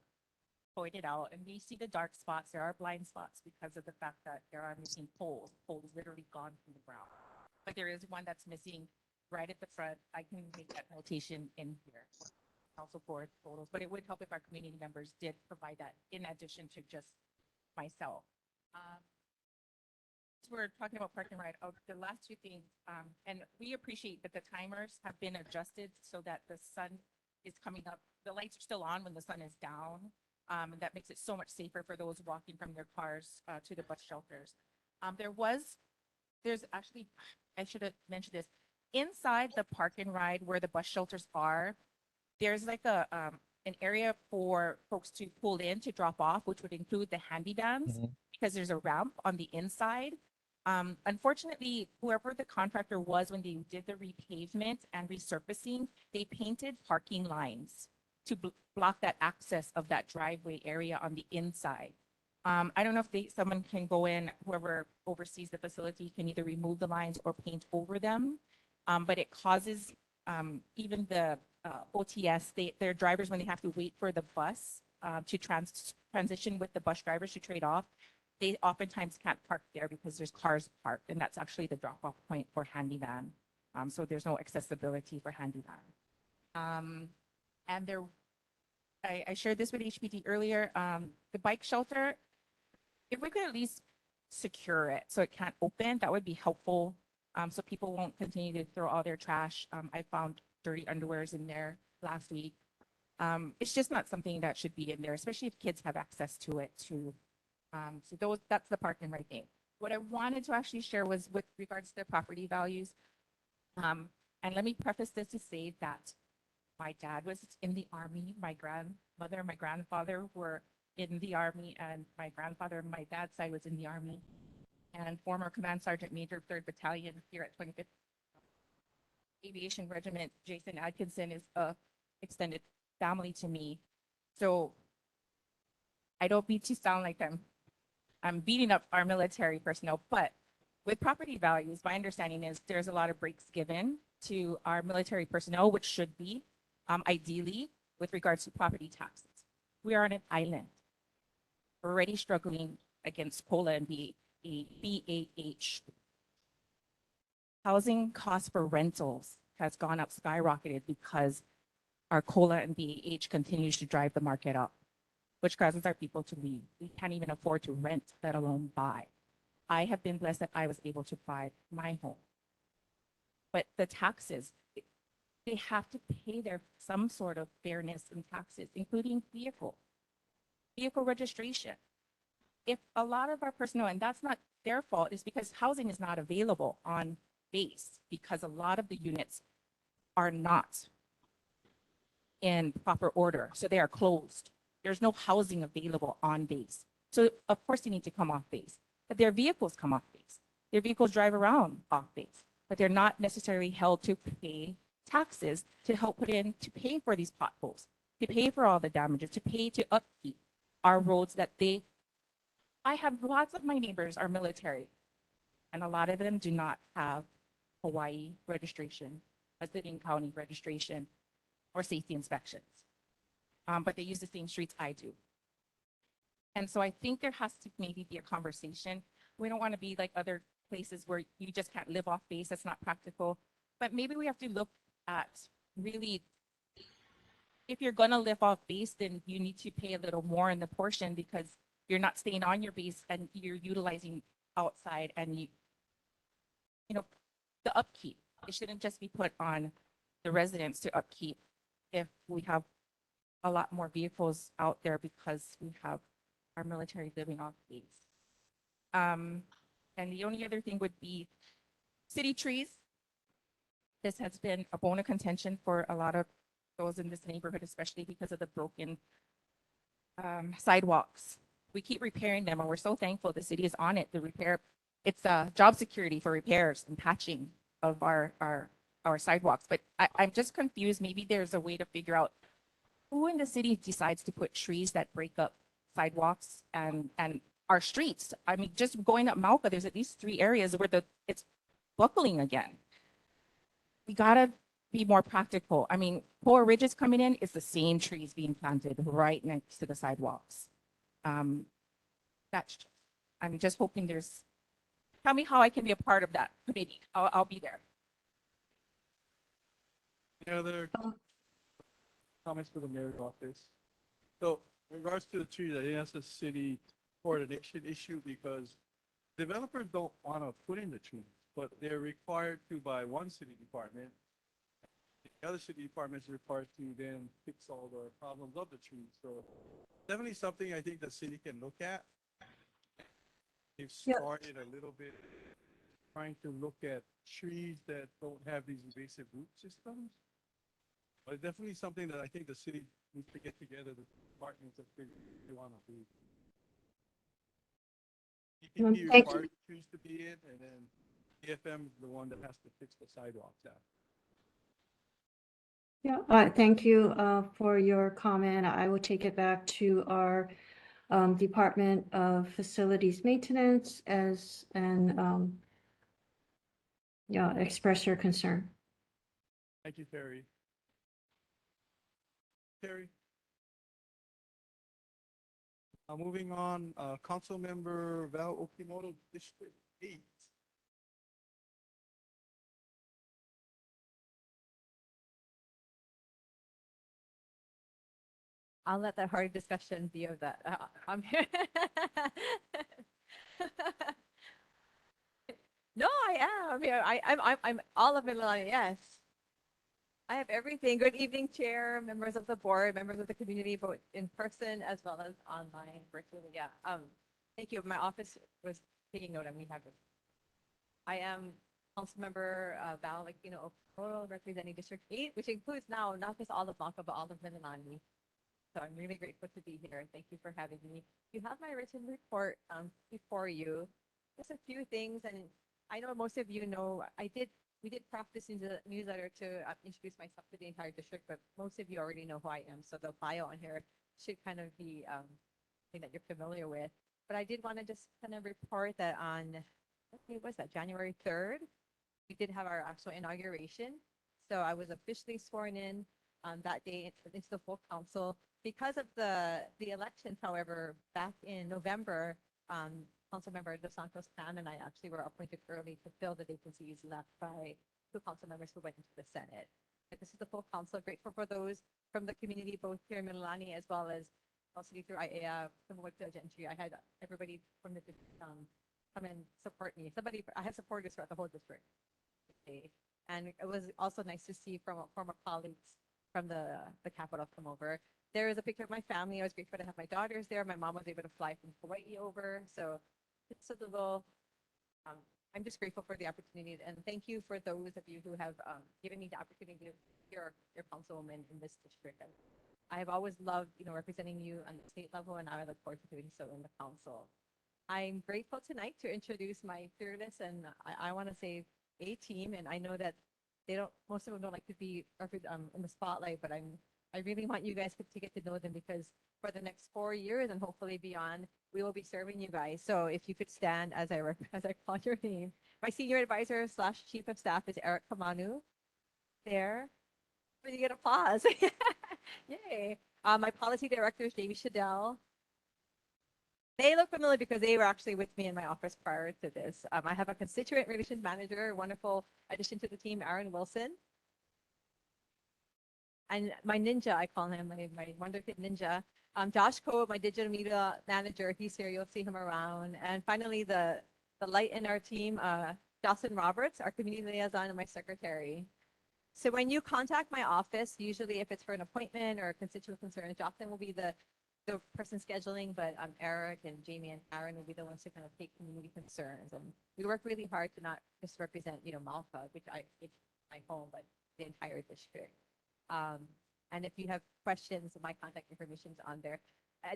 point it out, and we see the dark spots. There are blind spots because of the fact that there are missing poles. Poles literally gone from the ground, but there is one that's missing right at the front. I can make that notation in here. Also for photos, but it would help if our community members did provide that in addition to just myself. We're talking about park and ride. Oh, the last two things, and we appreciate that the timers have been adjusted so that the sun is coming up. The lights are still on when the sun is down. And that makes it so much safer for those walking from their cars to the bus shelters. There's actually, I should have mentioned this, inside the park and ride where the bus shelters are, there's like an area for folks to pull in to drop off, which would include the handy vans because there's a ramp on the inside. Unfortunately, whoever the contractor was when they did the repavement and resurfacing, they painted parking lines to block that access of that driveway area on the inside. I don't know if someone can go in, whoever oversees the facility can either remove the lines or paint over them. But it causes even the OTS, their drivers, when they have to wait for the bus to transition with the bus drivers to trade off, they oftentimes can't park there because there's cars parked, and that's actually the drop-off point for handy van. So there's no accessibility for handy van. And I shared this with HPD earlier. The bike shelter, if we could at least secure it so it can't open, that would be helpful. So people won't continue to throw all their trash. I found dirty underwears in there last week. It's just not something that should be in there, especially if kids have access to it too. So that's the park and ride thing. What I wanted to actually share was with regards to the property values. And let me preface this to say that my dad was in the Army, my grandmother, my grandfather were in the Army, and my grandfather on my dad's side was in the Army. And former Command Sergeant Major 3rd Battalion here at 25th Aviation Regiment, Jason Atkinson, is a extended family to me. So I don't mean to sound like I'm beating up our military personnel, but with property values, my understanding is there's a lot of breaks given to our military personnel, which should be ideally with regards to property taxes. We are on an island. We're already struggling against COLA and BAH. Housing costs for rentals has gone up, skyrocketed because our COLA and BAH continues to drive the market up, which causes our people to leave. We can't even afford to rent, let alone buy. I have been blessed that I was able to buy my home. But the taxes, they have to pay some sort of fairness in taxes, including vehicle registration. If a lot of our personnel, and that's not their fault, is because housing is not available on base because a lot of the units are not in proper order. So they are closed. There's no housing available on base. So of course they need to come off base, but their vehicles come off base. Their vehicles drive around off base, but they're not necessarily held to pay taxes to help put in to pay for these potholes, to pay for all the damages, to pay to upkeep our roads that they. I have lots of my neighbors are military, and a lot of them do not have Hawaii registration, President County registration, or safety inspections. But they use the same streets I do. And so I think there has to maybe be a conversation. We don't want to be like other places where you just can't live off base. That's not practical. But maybe we have to look at really, if you're going to live off base, then you need to pay a little more in the portion because you're not staying on your base and you're utilizing outside and the upkeep. It shouldn't just be put on the residents to upkeep if we have a lot more vehicles out there because we have our military living off base. And the only other thing would be city trees. This has been a bone of contention for a lot of those in this neighborhood, especially because of the broken sidewalks. We keep repairing them and we're so thankful the city is on it. The repair, it's job security for repairs and patching of our sidewalks. But I'm just confused. Maybe there's a way to figure out who in the city decides to put trees that break up sidewalks and our streets. I mean, just going up Mauka, there's at least 3 areas where it's buckling again. We gotta be more practical. I mean, Poor Ridge is coming in, it's the same trees being planted right next to the sidewalks. I'm just hoping tell me how I can be a part of that committee. I'll be there. Any other comments for the mayor's office? So in regards to the trees, I think that's a city coordination issue because developers don't want to put in the trees, but they're required to by one city department. The other city department is required to then fix all the problems of the trees. So definitely something I think the city can look at. They've started a little bit trying to look at trees that don't have these invasive root systems. But it's definitely something that I think the city needs to get together, the departments that they want to do. EPP Thank requires you. trees to be in, and then AFM is the one that has to fix the sidewalks out. Yeah, thank you for your comment. I will take it back to our Department of Facilities Maintenance yeah, express your concern. Thank you, Terry. Terry. Moving on, Council Member Val Okimoto, District 8. I'll let that hard discussion be of that. I'm here. No, I am. I mean, I'm all of Mililani. Yes, I have everything. Good evening, Chair, members of the board, members of the community, both in person as well as online, virtually. Yeah. Thank you. My office was taking note. I mean, I am Council Member Val Aquino Okoro, representing District 8, which includes now not just all of Mauka, but all of Mililani. So I'm really grateful to be here. Thank you for having me. You have my written report before you. Just a few things, and I know most of you know we did practice in the newsletter to introduce myself to the entire district, but most of you already know who I am. So the bio on here should kind of be something that you're familiar with. But I did want to just kind of report that on, what was that, January 3rd, we did have our actual inauguration. So I was officially sworn in that day into the full council. Because of the elections, however, back in November, Councilmember Dos Santos Tan and I actually were appointed early to fill the vacancies left by 2 council members who went into the Senate. But this is the full council. Grateful for those from the community, both here in Mililani as well as also through IAEA, Gentry. I had everybody from the come and support me. I have supporters throughout the whole district. And it was also nice to see from former colleagues from the capital come over. There is a picture of my family. I was grateful to have my daughters there. My mom was able to fly from Hawaii over. So it's a little, I'm just grateful for the opportunity. And thank you for those of you who have given me the opportunity to be your councilwoman in this district. I've always loved, representing you on the state level, and I look forward to doing so in the council. I'm grateful tonight to introduce my fearless and I want to say A team, and I know that most of them don't like to be in the spotlight, but I really want you guys to get to know them because for the next 4 years and hopefully beyond, we will be serving you guys. So if you could stand as as I call your name. My senior advisor / chief of staff is Eric Kamanu. There. You get applause. Yay. My policy director is Jamie Shadell. They look familiar because they were actually with me in my office prior to this. I have a constituent relations manager, wonderful addition to the team, Aaron Wilson. And my ninja, I call him, my Wonder Kid ninja. Josh Cole, my digital media manager, he's here. You'll see him around. And finally, the light in our team, Jocelyn Roberts, our community liaison, and my secretary. So when you contact my office, usually if it's for an appointment or a constituent concern, Jocelyn will be the person scheduling, but Eric and Jamie and Aaron will be the ones to kind of take community concerns. And we work really hard to not just represent, Mauka, which it's my home, but the entire district. And if you have questions, my contact information is on there.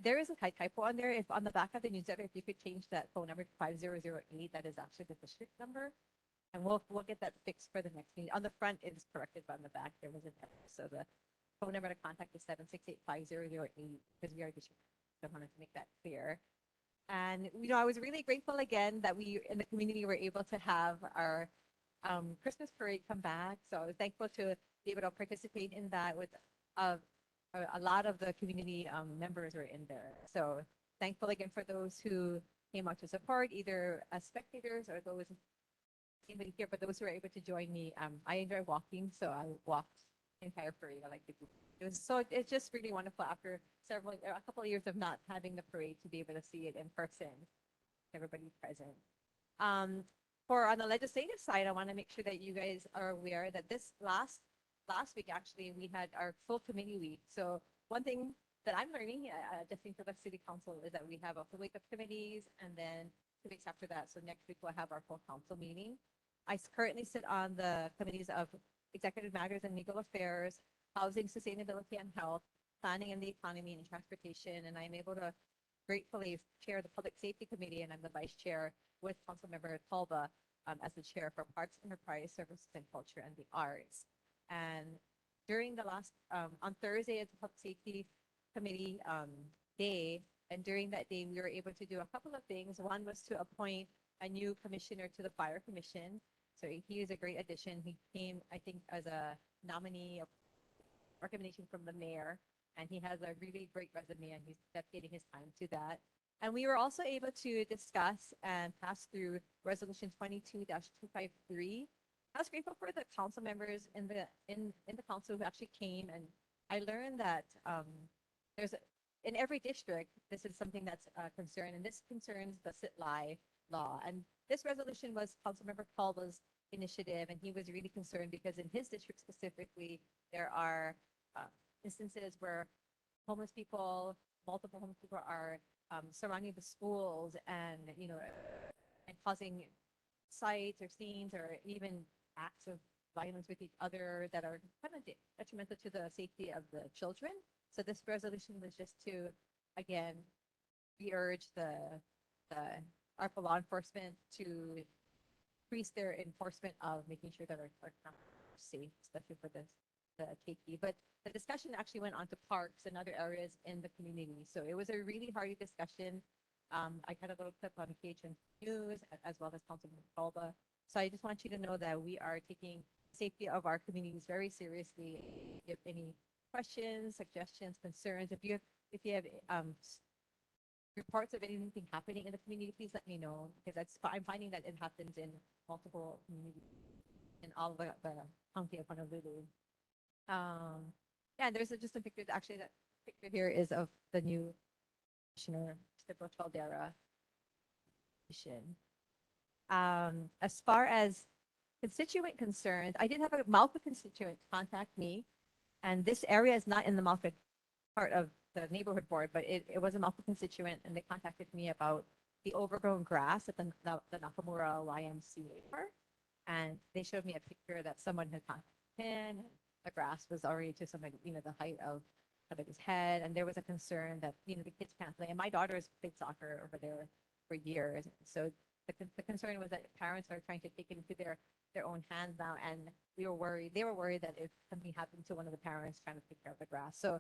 There is a typo on there. If on the back of the newsletter, if you could change that phone number to 5008, that is actually the district number. And we'll get that fixed for the next meeting. On the front, it is corrected, but on the back, there was an error. So the phone number to contact is 768-5008 because we are district. So I wanted to make that clear. And, I was really grateful again that we in the community were able to have our Christmas parade come back. So I was thankful to be able to participate in that with a lot of the community members were in there. So thankful again for those who came out to support, either as spectators or those anybody here, but those who were able to join me, I enjoy walking, so I walked the entire parade. I like to do it's just really wonderful after a couple of years of not having the parade to be able to see it in person, everybody present. For on the legislative side, I want to make sure that you guys are aware that this last week actually we had our full committee week. So one thing that I'm learning just for the city council is that we have a full week of committees, and then 2 weeks after that. So next week we'll have our full council meeting. I currently sit on the committees of executive matters and legal affairs, housing, sustainability and health, planning and the economy, and transportation. And I'm able to gratefully chair the public safety committee, and I'm the vice chair with Councilmember Talba as the chair for parks, enterprise, services, and culture and the arts. And during the last, on Thursday at the public safety committee day, and during that day, we were able to do a couple of things. One was to appoint a new commissioner to the fire commission. So he is a great addition. He came, I think, as a nominee of recommendation from the mayor, and he has a really great resume, and he's dedicating his time to that. And we were also able to discuss and pass through resolution 22-253. I was grateful for the council members in the council who actually came, and I learned that in every district, this is something that's a concern, and this concerns the sit-lie law. And this resolution was Councilmember Calva's initiative, and he was really concerned because in his district specifically, there are instances where multiple homeless people are surrounding the schools and, and causing sites or scenes or even acts of violence with each other that are kind of detrimental to the safety of the children. So this resolution was just to, again, we urge our law enforcement to increase their enforcement of making sure that our not safe, especially for the keiki. But the discussion actually went on to parks and other areas in the community. So it was a really hearty discussion. I got a little clip on KHN News as well as Councilman Calva. So I just want you to know that we are taking safety of our communities very seriously. If you have any questions, suggestions, concerns, if you have reports of anything happening in the community, please let me know, because I'm finding that it happens in multiple communities in all the county of Honolulu. Yeah, there's just a picture. Actually, that picture here is of the new commissioner, Mr. Caldera. As far as constituent concerns, I did have a Mauka constituent contact me, and this area is not in the Mauka part of the neighborhood board, but it was a Mauka constituent, and they contacted me about the overgrown grass at the Nakamura YMCA park, and they showed me a picture that someone had contacted in. The grass was already to some, the height of cut his head, and there was a concern that the kids can't play. And my daughter's played soccer over there for years, so the concern was that parents are trying to take it into their own hands now, and we were worried. They were worried that if something happened to one of the parents trying to take care of the grass. So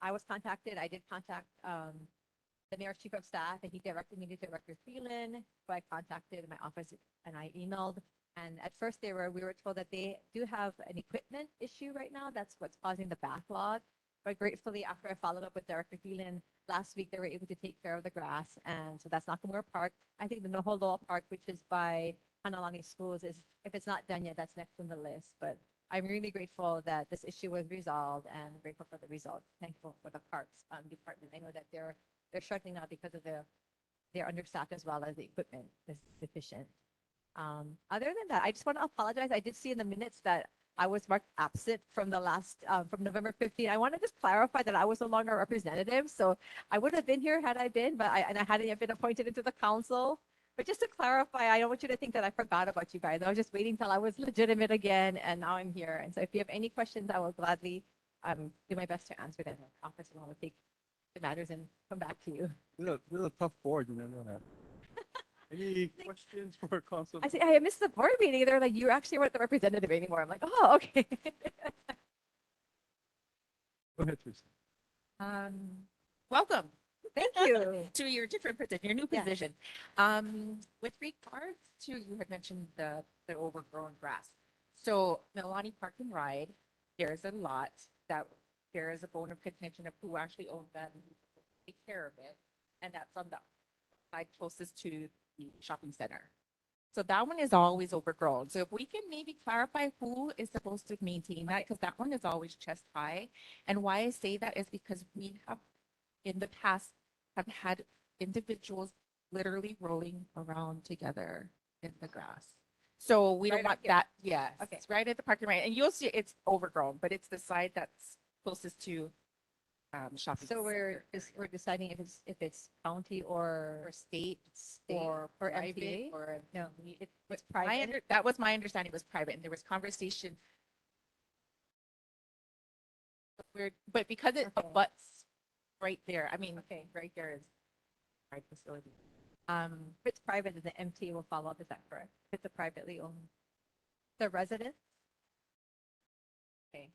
I was contacted. I did contact the mayor's chief of staff, and he directed me to Director Phelan. So I contacted my office and I emailed. And at first we were told that they do have an equipment issue right now. That's what's causing the backlog. But gratefully, after I followed up with Director Phelan last week, they were able to take care of the grass. And so that's Nakamura Park. I think the Noholoa Park, which is by Hanalani Schools, is, if it's not done yet, that's next on the list. But I'm really grateful that this issue was resolved and grateful for the results. Thankful for the parks department. I know that they're struggling now because of they're understaffed as well as the equipment is deficient. Other than that, I just want to apologize. I did see in the minutes that I was marked absent from the last from November 15th. I want to just clarify that I was no longer a representative, so I would have been here had I been, but I hadn't yet been appointed into the council. But just to clarify, I don't want you to think that I forgot about you guys. I was just waiting till I was legitimate again, and now I'm here. And so if you have any questions, I will gladly do my best to answer them. Office will take the matters and come back to you. This is a tough board, you know that. Any questions for Council? I say I missed the board meeting. They're like, you actually weren't the representative anymore. I'm like, oh, okay. Go ahead, Teresa. Welcome Thank you. to your different position, your new Yeah. position. With regards to, you had mentioned the overgrown grass. So Mililani Park and Ride, there's a lot that there is a bone of contention of who actually owns that and who take care of it. And that's on the side closest to the shopping center. So that one is always overgrown. So if we can maybe clarify who is supposed to maintain that, because that one is always chest high. And why I say that is because we have in the past have had individuals literally rolling around together in the grass. So we don't Right up want here. that. Yes, Okay. it's right at the parking right, and you'll see it's overgrown, but it's the side that's closest to shopping. So center. we're deciding if it's county or state or private MTA? or No, it's my private. that was my understanding was private, and there was conversation. But because it Okay. abuts right there, I mean, Okay. right there is my facility. If it's private, then the MTA will follow up. Is that correct? If it's a privately owned, the resident? Okay.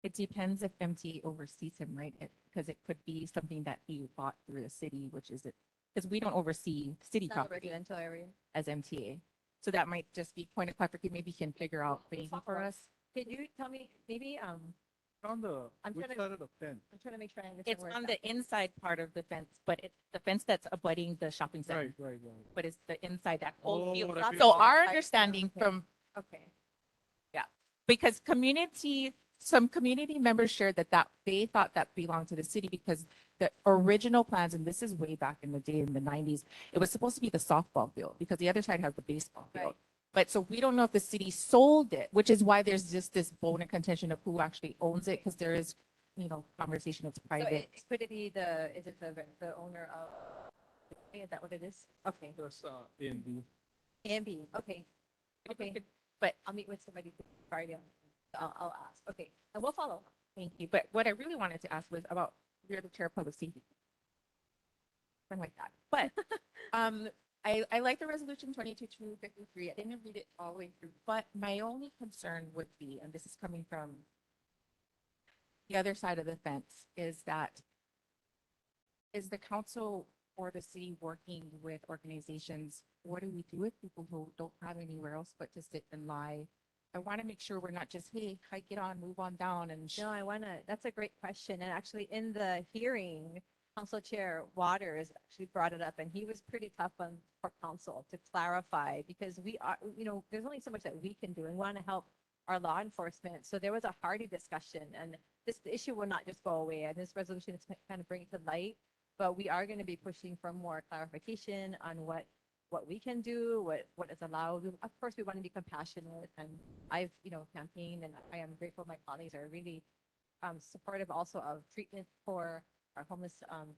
It depends if MTA oversees him, right? Because it could be something that he bought through the city, which is it, because we don't oversee city Not a property residential area. as MTA. So that might just be point of clarification. Maybe he can figure out maybe for us. Can you tell me, maybe, On the, I'm which trying to- side of the fence? I'm trying to make sure I understand It's where on at. the inside part of the fence, but it's the fence that's abutting the shopping center. Right. But it's the inside, that Oh, whole field. that So field. our I- understanding okay. from, Okay. because some community members shared that they thought that belonged to the city because the original plans, and this is way back in the day in the 90s, it was supposed to be the softball field because the other side has the baseball field. Right. But so we don't know if the city sold it, which is why there's just this bone of contention of who actually owns it, because there is, conversation it's So private. could it be is it the owner of, is that what it is? Okay. That's, in the. AMB, okay. Okay. But I'll meet with somebody Friday. I'll ask. Okay. And we'll follow. thank you. But what I really wanted to ask was about, you're the chair of public safety. Something like that. But I like the resolution 22-253. I didn't read it all the way through, but my only concern would be, and this is coming from the other side of the fence, is the council or the city working with organizations? What do we do with people who don't have anywhere else but to sit and lie? I want to make sure we're not just, hey, hike it on, move on down, and No, that's a great question. And actually in the hearing, Council Chair Waters actually brought it up and he was pretty tough for council to clarify because we are, there's only so much that we can do and we want to help our law enforcement. So there was a hearty discussion and the issue will not just go away. And this resolution is kind of bring it to light, but we are going to be pushing for more clarification on what we can do, what is allowed. Of course, we want to be compassionate, and I've campaigned, and I am grateful my colleagues are really supportive also of treatment for our homeless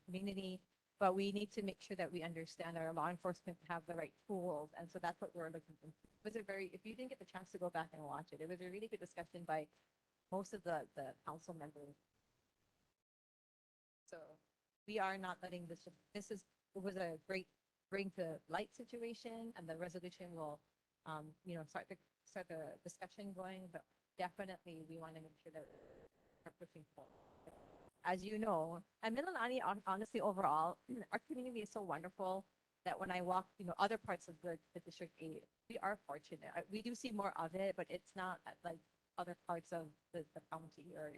community. But we need to make sure that we understand our law enforcement have the right tools, and so that's what we're looking for. It was if you didn't get the chance to go back and watch it, it was a really good discussion by most of the council members. So we are not letting this, it was a great bring to light situation, and the resolution will, start the discussion going, but definitely we want to make sure that we're pushing forward. As you know, and Mililani, honestly, overall, our community is so wonderful that when I walk, other parts of the District 8, we are fortunate. We do see more of it, but it's not like other parts of the county or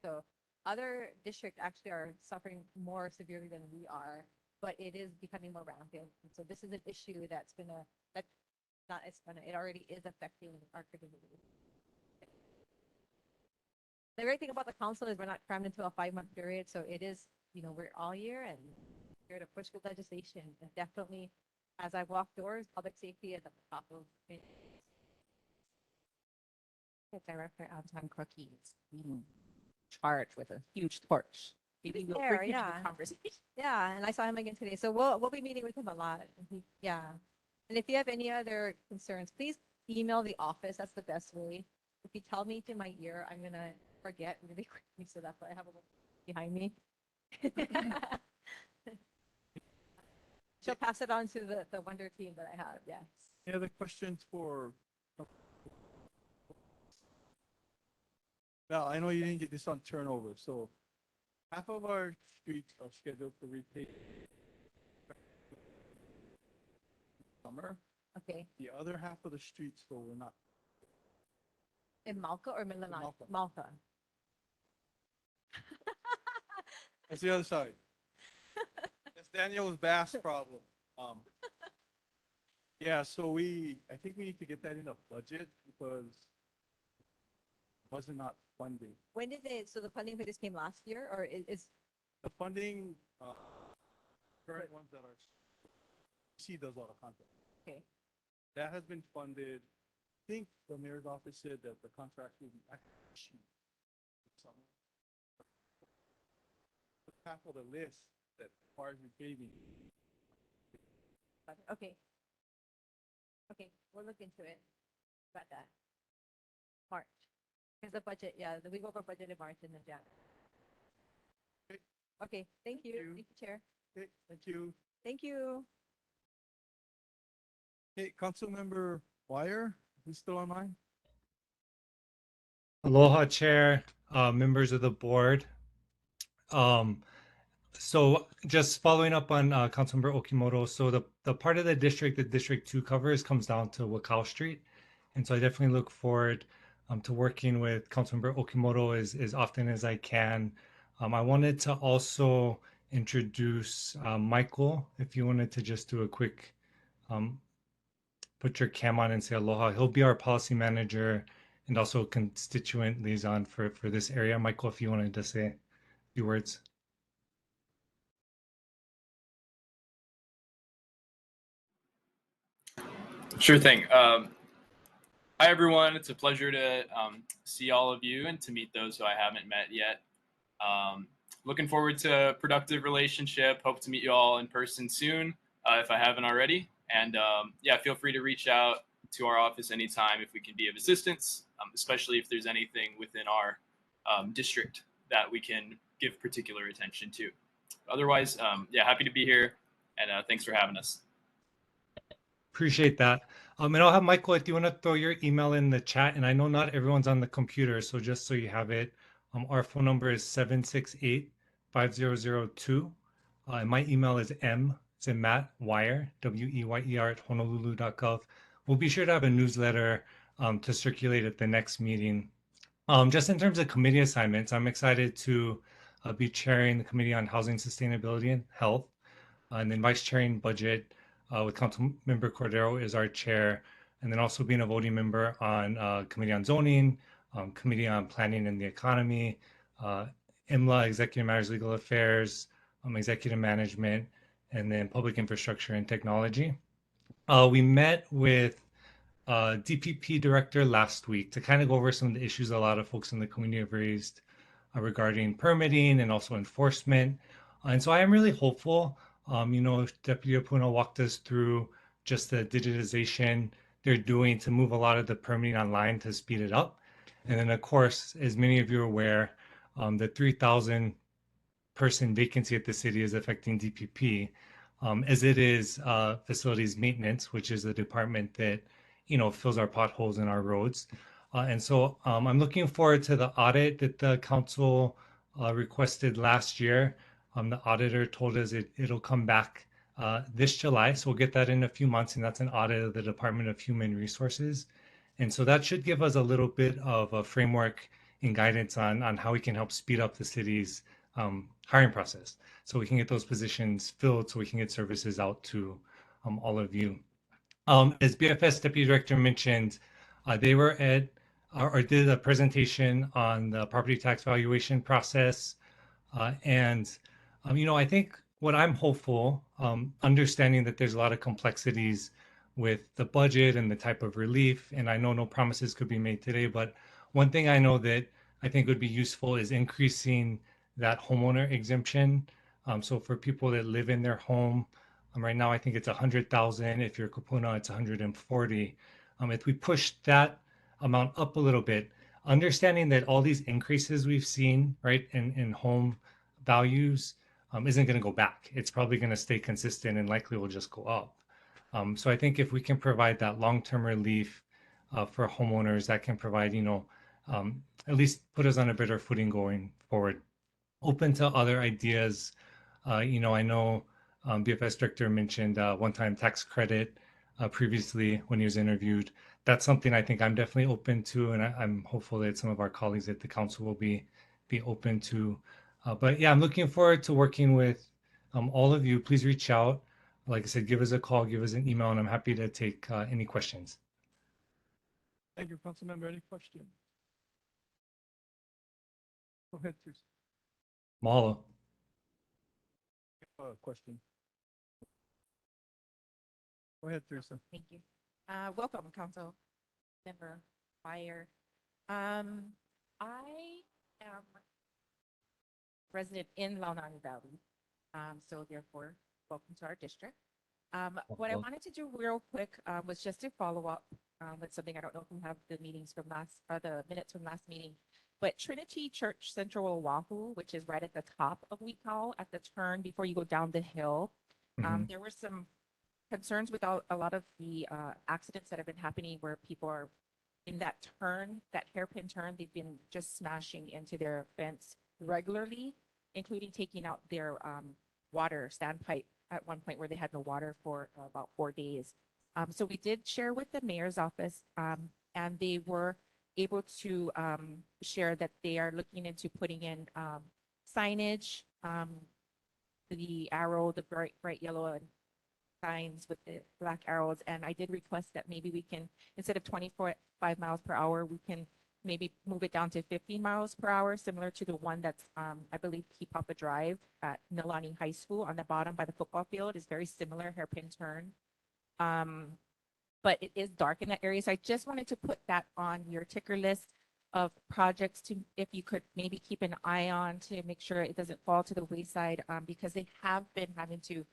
so. Other districts actually are suffering more severely than we are, but it is becoming more rampant. And so this is an issue that's it already is affecting our community. The great thing about the council is we're not crammed into a 5-month period, so it is, we're all year and here to push good legislation. And definitely, as I walk doors, public safety is at the top of it. Director Anton Crookie is being charged with a huge torch. Maybe we'll There, bring you to yeah. the conversation. Yeah, and I saw him again today. So we'll be meeting with him a lot. Yeah. And if you have any other concerns, please email the office. That's the best way. If you tell me to my ear, I'm gonna forget really quickly. So that's why I have a little behind me. She'll pass it on to the wonder team that I have. Yes. Any other questions for? Now, I know you didn't get this on turnover, so half of our streets are scheduled to repave summer. Okay. The other half of the streets, though, we're not. In Mauka or Mililani? Mauka. Mauka. That's the other side. That's Daniel's bass problem. Yeah, so I think we need to get that in the budget because it wasn't not funding. When did so the funding for this came last year or is The funding, current ones that are, she does all the content. okay. That has been funded. I think the mayor's office said that the contract will be actually summer. Half of the list that requires repaving. Okay. Okay, we'll look into it. Got that. March. Because the budget, we go for budget in March and then January. Okay. Okay, thank you. you. Thank you, Chair. Okay, thank you. Thank you. Hey, Councilmember Wire, who's still online? Aloha, Chair, members of the board. So just following up on Councilmember Okimoto, so the part of the District 2 covers comes down to Wakao Street. And so I definitely look forward to working with Councilmember Okimoto as often as I can. I wanted to also introduce Michael, if you wanted to just do a quick, put your cam on and say aloha. He'll be our policy manager and also constituent liaison for this area. Michael, if you wanted to say a few words. Sure thing. Hi, everyone. It's a pleasure to see all of you and to meet those who I haven't met yet. Looking forward to a productive relationship. Hope to meet you all in person soon if I haven't already. And yeah, feel free to reach out to our office anytime if we can be of assistance, especially if there's anything within our district that we can give particular attention to. Otherwise, yeah, happy to be here. And thanks for having us. Appreciate that. And I'll have Michael, if you want to throw your email in the chat, and I know not everyone's on the computer, so just so you have it, our phone number is 768-5002. And my email is it's in Matt Wire, W-E-Y-E-R at honolulu.gov. We'll be sure to have a newsletter to circulate at the next meeting. Just in terms of committee assignments, I'm excited to be chairing the Committee on Housing, Sustainability, and Health, and then vice chairing budget with Councilmember Cordero as our chair, and then also being a voting member on Committee on Zoning, Committee on Planning and the Economy, IMLA, Executive Matters, Legal Affairs, Executive Management, and then Public Infrastructure and Technology. We met with DPP director last week to kind of go over some of the issues a lot of folks in the community have raised regarding permitting and also enforcement. And so I am really hopeful. Deputy Apuna walked us through just the digitization they're doing to move a lot of the permitting online to speed it up. And then, of course, as many of you are aware, the 3,000 person vacancy at the city is affecting DPP, as it is facilities maintenance, which is the department that fills our potholes in our roads. And so I'm looking forward to the audit that the council requested last year. The auditor told us it'll come back this July, so we'll get that in a few months, and that's an audit of the Department of Human Resources. And so that should give us a little bit of a framework and guidance on how we can help speed up the city's hiring process, so we can get those positions filled, so we can get services out to all of you. As BFS Deputy Director mentioned, they were at or did a presentation on the property tax valuation process. And I think what I'm hopeful, understanding that there's a lot of complexities with the budget and the type of relief, and I know no promises could be made today, but one thing I know that I think would be useful is increasing that homeowner exemption. So for people that live in their home, right now I think it's 100,000. If you're Kupuna, it's 140. If we push that amount up a little bit, understanding that all these increases we've seen, right, in home values isn't going to go back. It's probably going to stay consistent and likely will just go up. So I think if we can provide that long-term relief for homeowners, that can provide, at least put us on a better footing going forward. Open to other ideas. I know BFS Director mentioned one-time tax credit previously when he was interviewed. That's something I think I'm definitely open to, and I'm hopeful that some of our colleagues at the council will be open to. But yeah, I'm looking forward to working with all of you. Please reach out. Like I said, give us a call, give us an email, and I'm happy to take any questions. Thank you, Councilmember. Any questions? Go ahead, Teresa. Mahalo. Question. Go ahead, Teresa. Thank you. Welcome, Council Member Fire. I am resident in Launani Valley, so therefore, welcome to our district. What I wanted to do real quick was just to follow up with something. I don't know if we have the meetings from the minutes from last meeting, but Trinity Church Central Oahu, which is right at the top of Wekau at the turn before you go down the hill, there were some concerns with a lot of the accidents that have been happening where people are in that turn, that hairpin turn, they've been just smashing into their fence regularly, including taking out their water standpipe at one point where they had no water for about 4 days. So we did share with the mayor's office, and they were able to share that they are looking into putting in signage, the arrow, the bright yellow and signs with the black arrows. And I did request that maybe we can, instead of 25 miles per hour, we can maybe move it down to 15 miles per hour, similar to the one that's, I believe, Papa Drive at Mililani High School on the bottom by the football field is very similar, hairpin turn. But it is dark in that area. So I just wanted to put that on your ticker list of projects to, if you could maybe keep an eye on to make sure it doesn't fall to the wayside, because they have been having to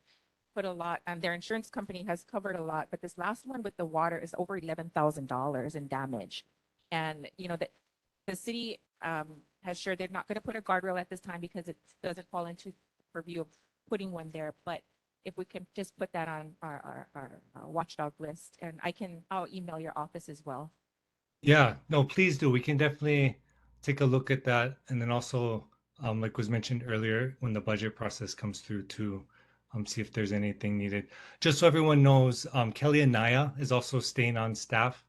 put a lot, and their insurance company has covered a lot, but this last one with the water is over $11,000 in damage. And the city has shared they're not going to put a guardrail at this time because it doesn't fall into purview of putting one there. But if we can just put that on our watchdog list, and I'll email your office as well. Yeah, no, please do. We can definitely take a look at that. And then also, like was mentioned earlier, when the budget process comes through to see if there's anything needed. Just so everyone knows, Kelly Anaya is also staying on staff.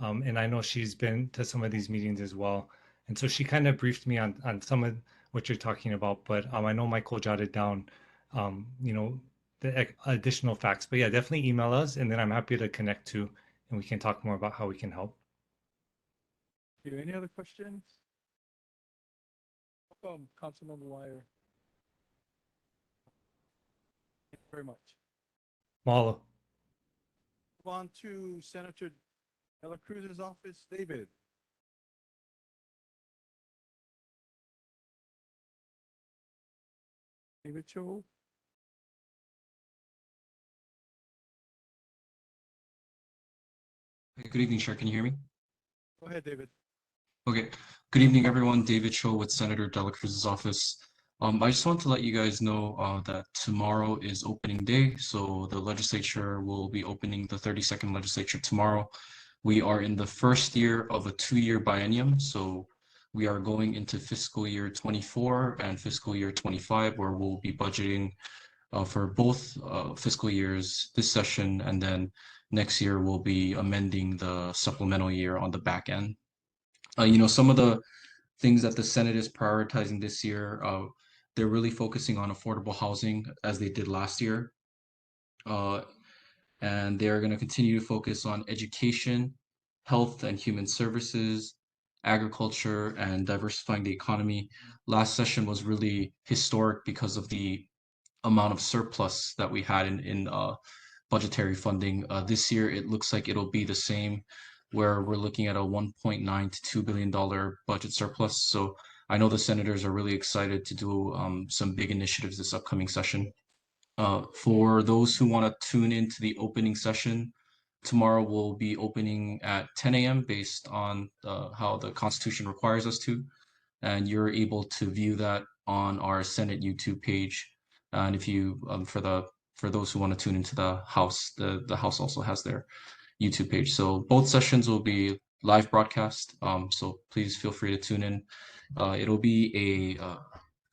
And I know she's been to some of these meetings as well. And so she kind of briefed me on some of what you're talking about. But I know Michael jotted down, the additional facts. But yeah, definitely email us, and then I'm happy to connect to, and we can talk more about how we can help. Any other questions? Welcome, Councilmember Wire. Thank you very much. Mahalo. Move on to Senator De La Cruz's office. David. David Cho. Good evening, Chair. Can you hear me? Go ahead, David. Okay. Good evening, everyone. David Cho with Senator Dela Cruz's office. I just want to let you guys know that tomorrow is opening day. So the legislature will be opening the 32nd legislature tomorrow. We are in the first year of a 2-year biennium. So we are going into fiscal year 24 and fiscal year 25, where we'll be budgeting for both fiscal years this session, and then next year we'll be amending the supplemental year on the back end. Some of the things that the Senate is prioritizing this year, they're really focusing on affordable housing as they did last year. And they're going to continue to focus on education, health and human services, agriculture, and diversifying the economy. Last session was really historic because of the amount of surplus that we had in budgetary funding. This year, it looks like it'll be the same, where we're looking at a $1.9 to $2 billion budget surplus. So I know the senators are really excited to do some big initiatives this upcoming session. For those who want to tune into the opening session, tomorrow we'll be opening at 10 a.m. based on how the Constitution requires us to. And you're able to view that on our Senate YouTube page. And if you, for those who want to tune into the House, the House also has their YouTube page. So both sessions will be live broadcast. So please feel free to tune in. It'll be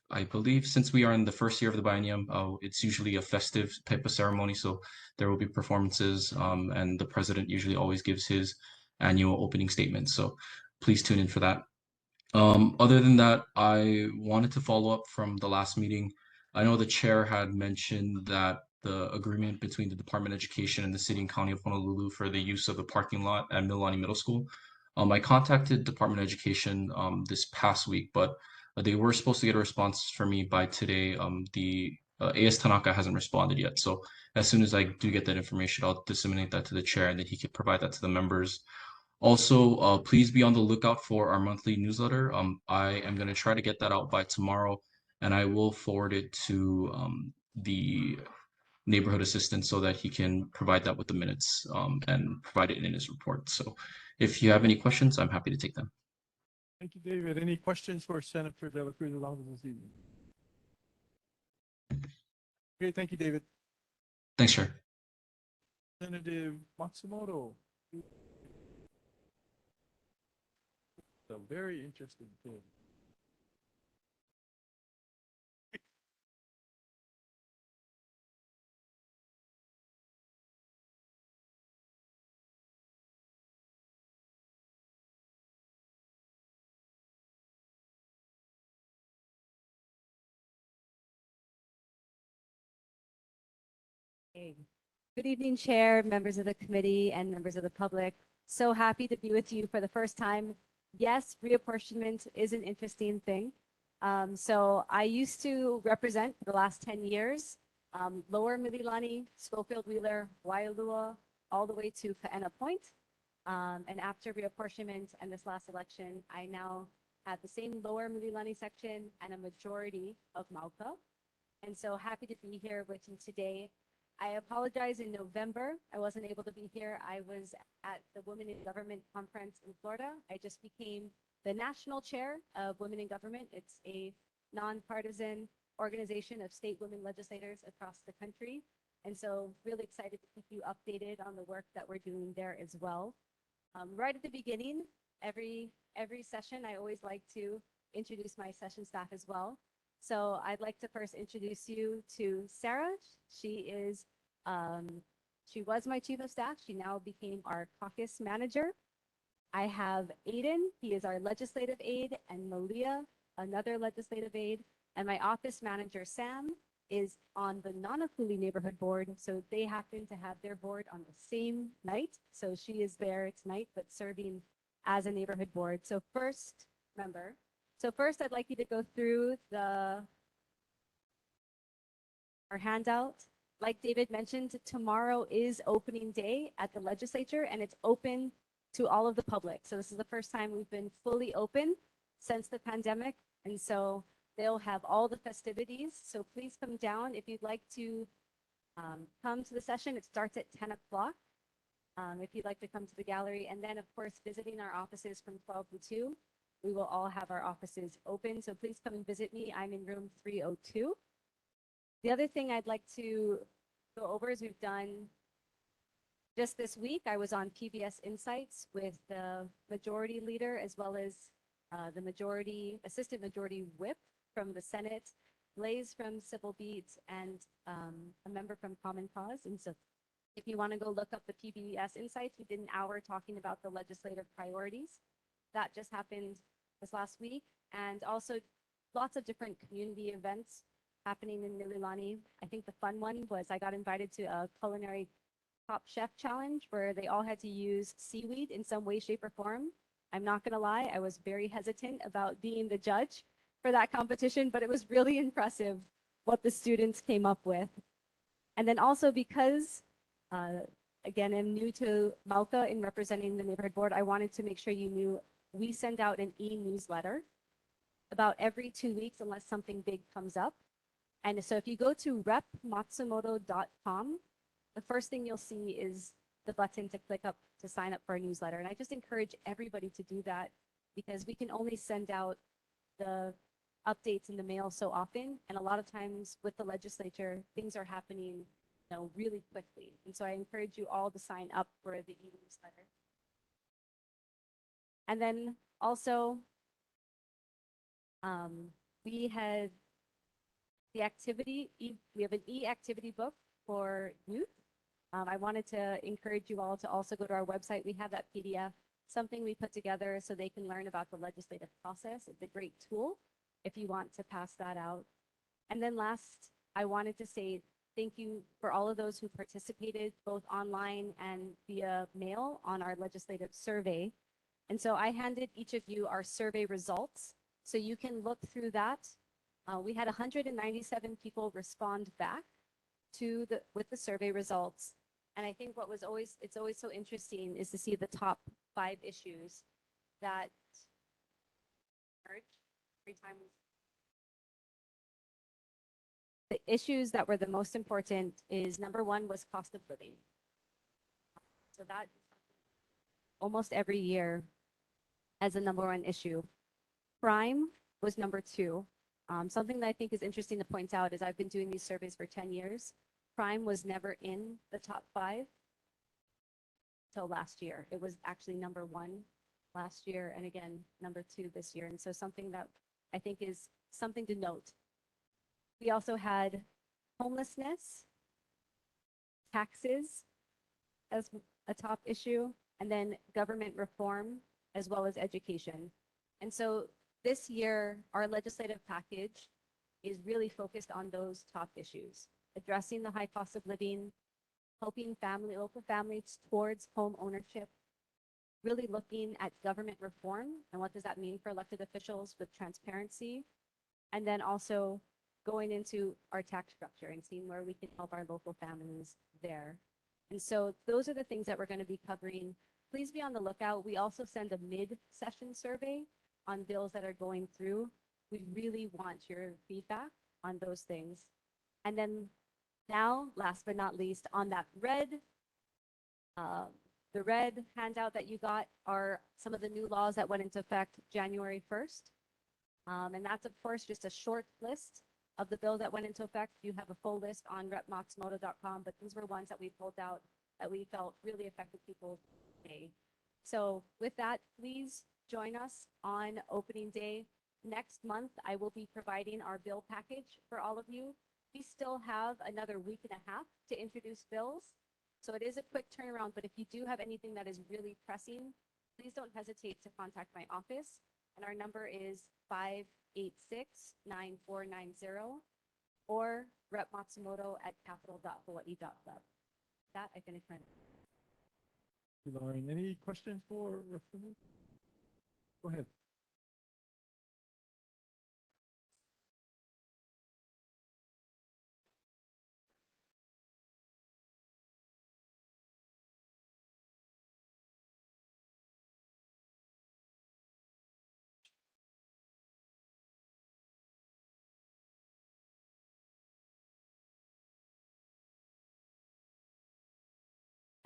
I believe since we are in the first year of the biennium, it's usually a festive type of ceremony. So there will be performances, and the president usually always gives his annual opening statement. So please tune in for that. Other than that, I wanted to follow up from the last meeting. I know the chair had mentioned that the agreement between the Department of Education and the City and County of Honolulu for the use of the parking lot at Mililani Middle School. I contacted Department of Education this past week, but they were supposed to get a response for me by today. The AS Tanaka hasn't responded yet. So as soon as I do get that information, I'll disseminate that to the chair, and then he can provide that to the members. Also, please be on the lookout for our monthly newsletter. I am going to try to get that out by tomorrow, and I will forward it to the neighborhood assistant so that he can provide that with the minutes and provide it in his report. So if you have any questions, I'm happy to take them. Thank you, David. Any questions for Senator Dela Cruz along this evening? Okay, thank you, David. Thanks, Chair. Representative Matsumoto. A very interesting thing. Good evening, Chair, members of the committee, and members of the public. So happy to be with you for the first time. Yes, reapportionment is an interesting thing. So I used to represent for the last 10 years, Lower Mililani, Schofield Wheeler, Waialua, all the way to Kaena Point. And after reapportionment and this last election, I now have the same Lower Mililani section and a majority of Mauka. And so happy to be here with you today. I apologize in November. I wasn't able to be here. I was at the Women in Government Conference in Florida. I just became the national chair of Women in Government. It's a nonpartisan organization of state women legislators across the country. And so really excited to keep you updated on the work that we're doing there as well. Right at the beginning, every session, I always like to introduce my session staff as well. So I'd like to first introduce you to Sarah. She was my chief of staff. She now became our caucus manager. I have Aiden, he is our legislative aide, and Malia, another legislative aide. And my office manager, Sam, is on the Nanakuli neighborhood board. So they happen to have their board on the same night. So she is there tonight, but serving as a neighborhood board. So first, I'd like you to go through our handout. Like David mentioned, tomorrow is opening day at the legislature, and it's open to all of the public. So this is the first time we've been fully open since the pandemic. And so they'll have all the festivities. So please come down if you'd like to come to the session. It starts at 10 o'clock. If you'd like to come to the gallery, and then of course visiting our offices from 12 to 2. we will all have our offices open. So please come and visit me. I'm in room 302. The other thing I'd like to go over is we've done just this week, I was on PBS Insights with the majority leader as well as the assistant majority whip from the Senate, Blaze from Civil Beat, and a member from Common Cause. And so if you want to go look up the PBS Insights, we did an hour talking about the legislative priorities. That just happened this last week. And also lots of different community events happening in Mililani. I think the fun one was I got invited to a culinary Top Chef Challenge where they all had to use seaweed in some way, shape, or form. I'm not going to lie, I was very hesitant about being the judge for that competition, but it was really impressive what the students came up with. And then also because, again, I'm new to Mauka in representing the neighborhood board, I wanted to make sure you knew we send out an e-newsletter about every 2 weeks unless something big comes up. And so if you go to repmatsumoto.com, the first thing you'll see is the button to click up to sign up for a newsletter. And I just encourage everybody to do that because we can only send out the updates in the mail so often. And a lot of times with the legislature, things are happening, really quickly. And so I encourage you all to sign up for the e-newsletter. And then also, we had the activity, we have an e-activity book for youth. I wanted to encourage you all to also go to our website. We have that PDF, something we put together so they can learn about the legislative process. It's a great tool if you want to pass that out. And then last, I wanted to say thank you for all of those who participated both online and via mail on our legislative survey. And so I handed each of you our survey results so you can look through that. We had 197 people respond back with the survey results. And I think it's always so interesting is to see the top 5 issues that emerge every time. The issues that were the most important is number 1 was cost of living. So that almost every year as a number 1 issue. Crime was number 2. Something that I think is interesting to point out is I've been doing these surveys for 10 years. Crime was never in the top 5 till last year. It was actually number 1 last year and again, number 2 this year. And so something that I think is something to note. We also had homelessness, taxes as a top issue, and then government reform, as well as education. And so this year, our legislative package is really focused on those top issues, addressing the high cost of living, helping local families towards home ownership, really looking at government reform and what does that mean for elected officials with transparency, and then also going into our tax structure and seeing where we can help our local families there. And so those are the things that we're going to be covering. Please be on the lookout. We also send a mid-session survey on bills that are going through. We really want your feedback on those things. And then now, last but not least, on that the red handout that you got are some of the new laws that went into effect January 1st. And that's, of course, just a short list of the bills that went into effect. You have a full list on repmatsumoto.com, but these were ones that we pulled out that we felt really affected people today. So with that, please join us on opening day. Next month, I will be providing our bill package for all of you. We still have another week and a half to introduce bills. So it is a quick turnaround, but if you do have anything that is really pressing, please don't hesitate to contact my office. And our number is 586-9490 or repmatsumoto@capital.hawaii.club. That I finish my. Lauren, any questions for Representative? Go ahead.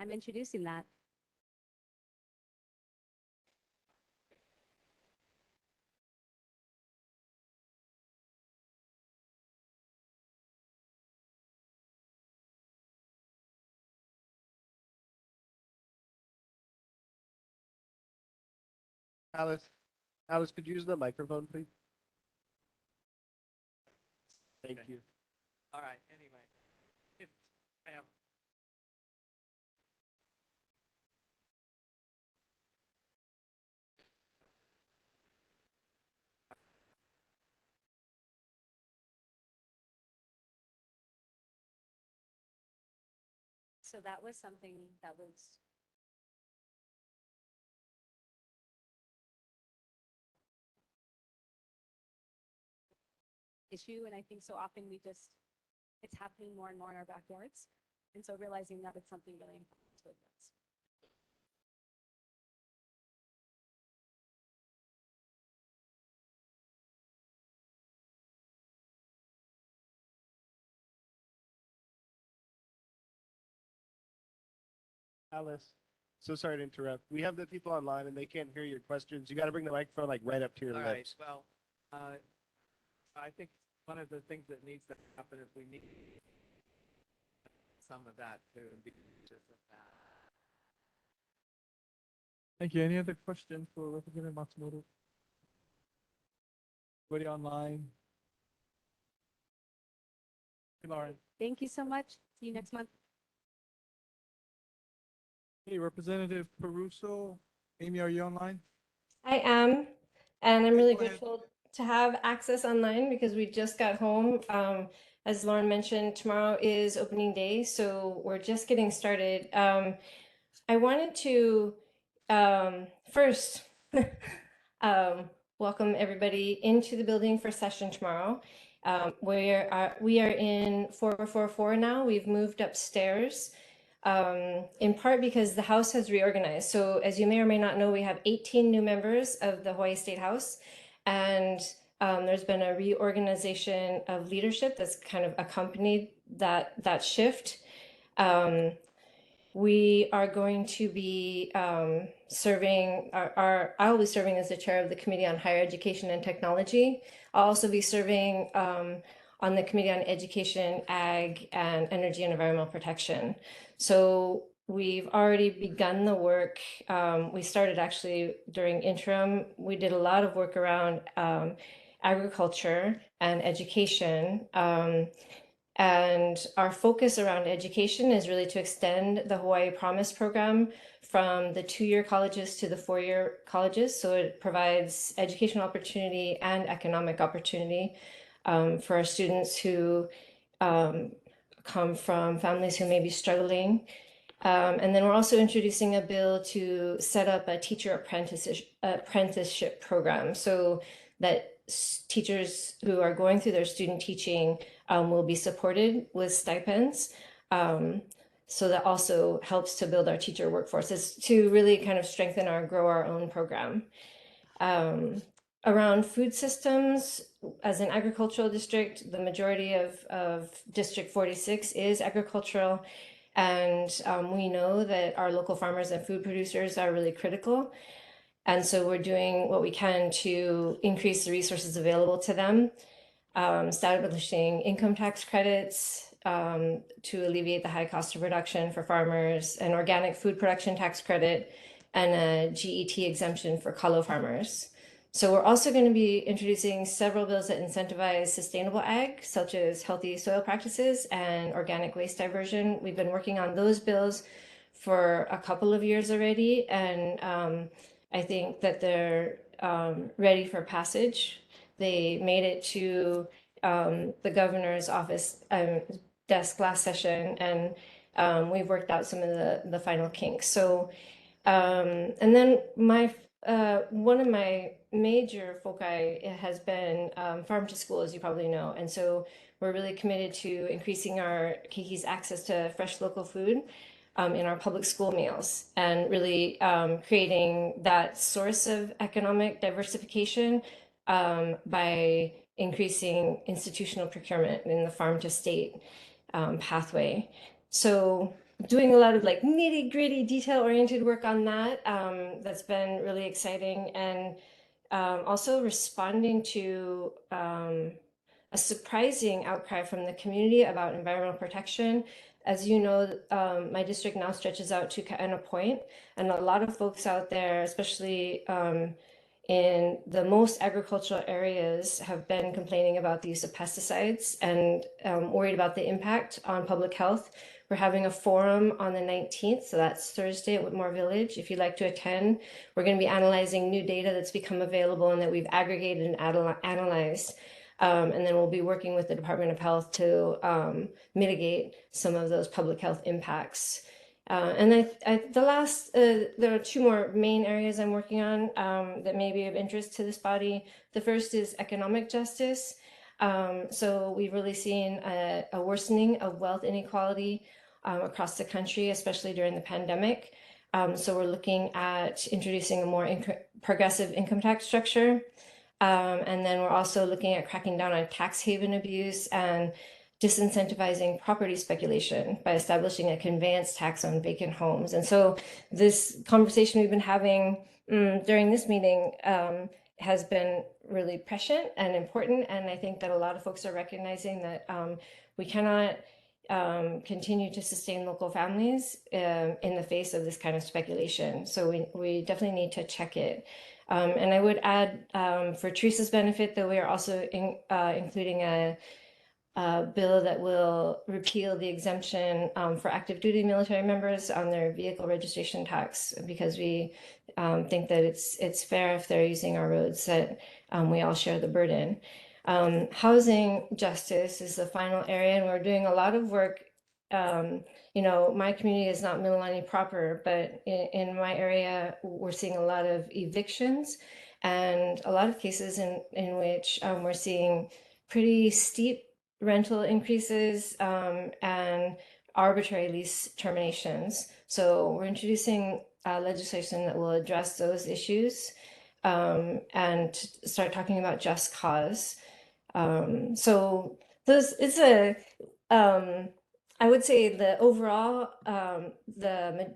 I'm introducing that. Alice, could you use the microphone, please? Thank you. All right, anyway. If I have So that was something that was issue. And I think so often it's happening more and more in our backyards. And so realizing that it's something really important to address. Alice, so sorry to interrupt. We have the people online and they can't hear your questions. You got to bring the microphone like right up to your all right. lips. Well, I think one of the things that needs to happen is we need some of that to be just of that. Thank you. Any other questions for Representative Matsumoto? Anybody online? Hey, Lauren. Thank you so much. See you next month. Hey, Representative Caruso. Amy, are you online? I am, and I'm really go ahead. grateful to have access online because we just got home. As Lauren mentioned, tomorrow is opening day, so we're just getting started. I wanted to first welcome everybody into the building for session tomorrow. We are in 444 now. We've moved upstairs. In part because the House has reorganized. So as you may or may not know, we have 18 new members of the Hawaii State House, and there's been a reorganization of leadership that's kind of accompanied that shift. We are going to be serving I'll be serving as the chair of the Committee on Higher Education and Technology. I'll also be serving on the Committee on Education, Ag, and Energy and Environmental Protection. So we've already begun the work. We started actually during interim. We did a lot of work around agriculture and education. And our focus around education is really to extend the Hawaii Promise program from the 2-year colleges to the 4-year colleges. So it provides educational opportunity and economic opportunity for our students who come from families who may be struggling. And then we're also introducing a bill to set up a teacher apprenticeship program so that teachers who are going through their student teaching will be supported with stipends. So that also helps to build our teacher workforce, is to really kind of strengthen grow our own program. Around food systems, as an agricultural district, the majority of District 46 is agricultural. And we know that our local farmers and food producers are really critical. And so we're doing what we can to increase the resources available to them, establishing income tax credits to alleviate the high cost of production for farmers, an organic food production tax credit, and a GET exemption for kalo farmers. So we're also going to be introducing several bills that incentivize sustainable ag, such as healthy soil practices and organic waste diversion. We've been working on those bills for a couple of years already, and I think that they're ready for passage. They made it to the governor's office desk last session, and we've worked out some of the final kinks. So, and then one of my major foci has been farm to school, as you probably know. And so we're really committed to increasing our Keikis access to fresh local food in our public school meals, and really creating that source of economic diversification by increasing institutional procurement in the farm to state pathway. So doing a lot of like nitty gritty detail oriented work on that. That's been really exciting, and also responding to a surprising outcry from the community about environmental protection. As you know, my district now stretches out to Kaena Point, and a lot of folks out there, especially in the most agricultural areas have been complaining about the use of pesticides and worried about the impact on public health. We're having a forum on the 19th, so that's Thursday at Whitmore Village. If you'd like to attend, we're going to be analyzing new data that's become available and that we've aggregated and analyzed. And then we'll be working with the Department of Health to mitigate some of those public health impacts. There are two more main areas I'm working on that may be of interest to this body. The first is economic justice. So we've really seen a worsening of wealth inequality across the country, especially during the pandemic. So we're looking at introducing a more progressive income tax structure. And then we're also looking at cracking down on tax haven abuse and disincentivizing property speculation by establishing a conveyance tax on vacant homes. And so this conversation we've been having during this meeting has been really prescient and important. And I think that a lot of folks are recognizing that we cannot continue to sustain local families in the face of this kind of speculation. So we definitely need to check it. And I would add, for Teresa's benefit, that we are also including a bill that will repeal the exemption for active duty military members on their vehicle registration tax, because we think that it's fair if they're using our roads that we all share the burden. Housing justice is the final area, and we're doing a lot of work. My community is not Mililani proper, but in my area, we're seeing a lot of evictions and a lot of cases in which we're seeing pretty steep rental increases and arbitrary lease terminations. So we're introducing legislation that will address those issues and start talking about just cause. I would say the overall, the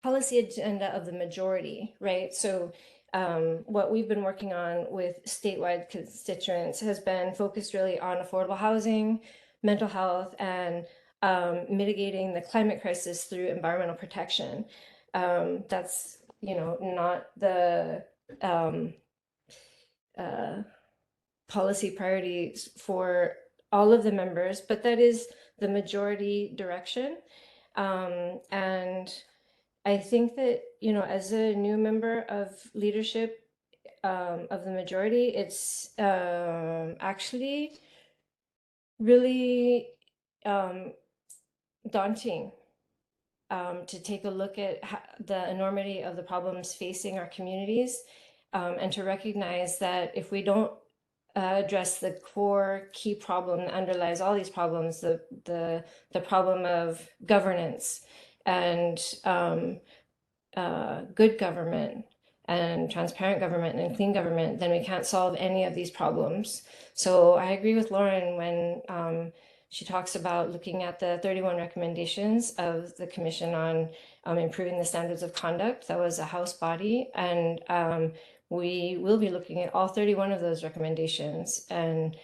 policy agenda of the majority, right? So what we've been working on with statewide constituents has been focused really on affordable housing, mental health, and mitigating the climate crisis through environmental protection. That's, not the policy priorities for all of the members, but that is the majority direction. And I think that, as a new member of leadership of the majority, it's actually really daunting to take a look at the enormity of the problems facing our communities and to recognize that if we don't address the core key problem that underlies all these problems, the problem of governance and good government and transparent government and clean government, then we can't solve any of these problems. So I agree with Lauren when she talks about looking at the 31 recommendations of the Commission on improving the standards of conduct. That was a House body, and we will be looking at all 31 of those recommendations and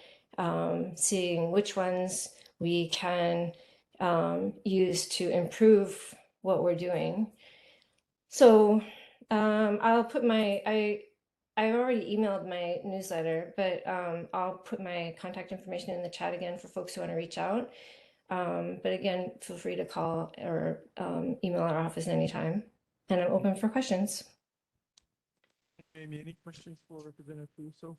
seeing which ones we can use to improve what we're doing. So I'll put I already emailed my newsletter, but I'll put my contact information in the chat again for folks who want to reach out. But again, feel free to call or email our office anytime, and I'm open for questions. Amy, any questions for Representative Russo?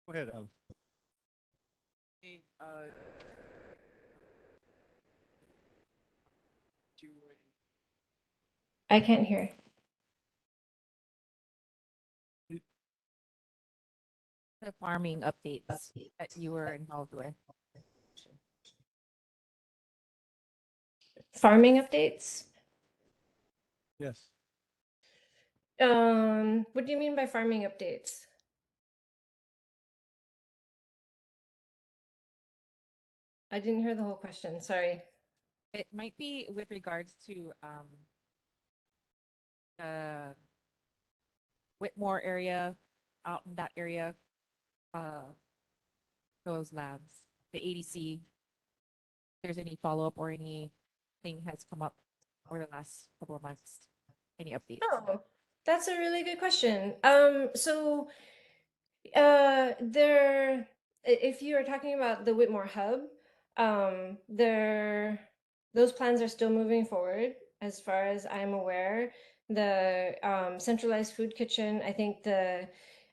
Go ahead, Al. Hey, I can't hear. The farming updates that you were involved with. Farming updates? Yes. What do you mean by farming updates? I didn't hear the whole question, sorry. It might be with regards to the Whitmore area, out in that area, those labs, the ADC there's any follow-up or anything has come up over the last couple of months. Any updates? Oh, that's a really good question. So if you are talking about the Whitmore Hub, those plans are still moving forward as far as I'm aware. The centralized food kitchen, I think the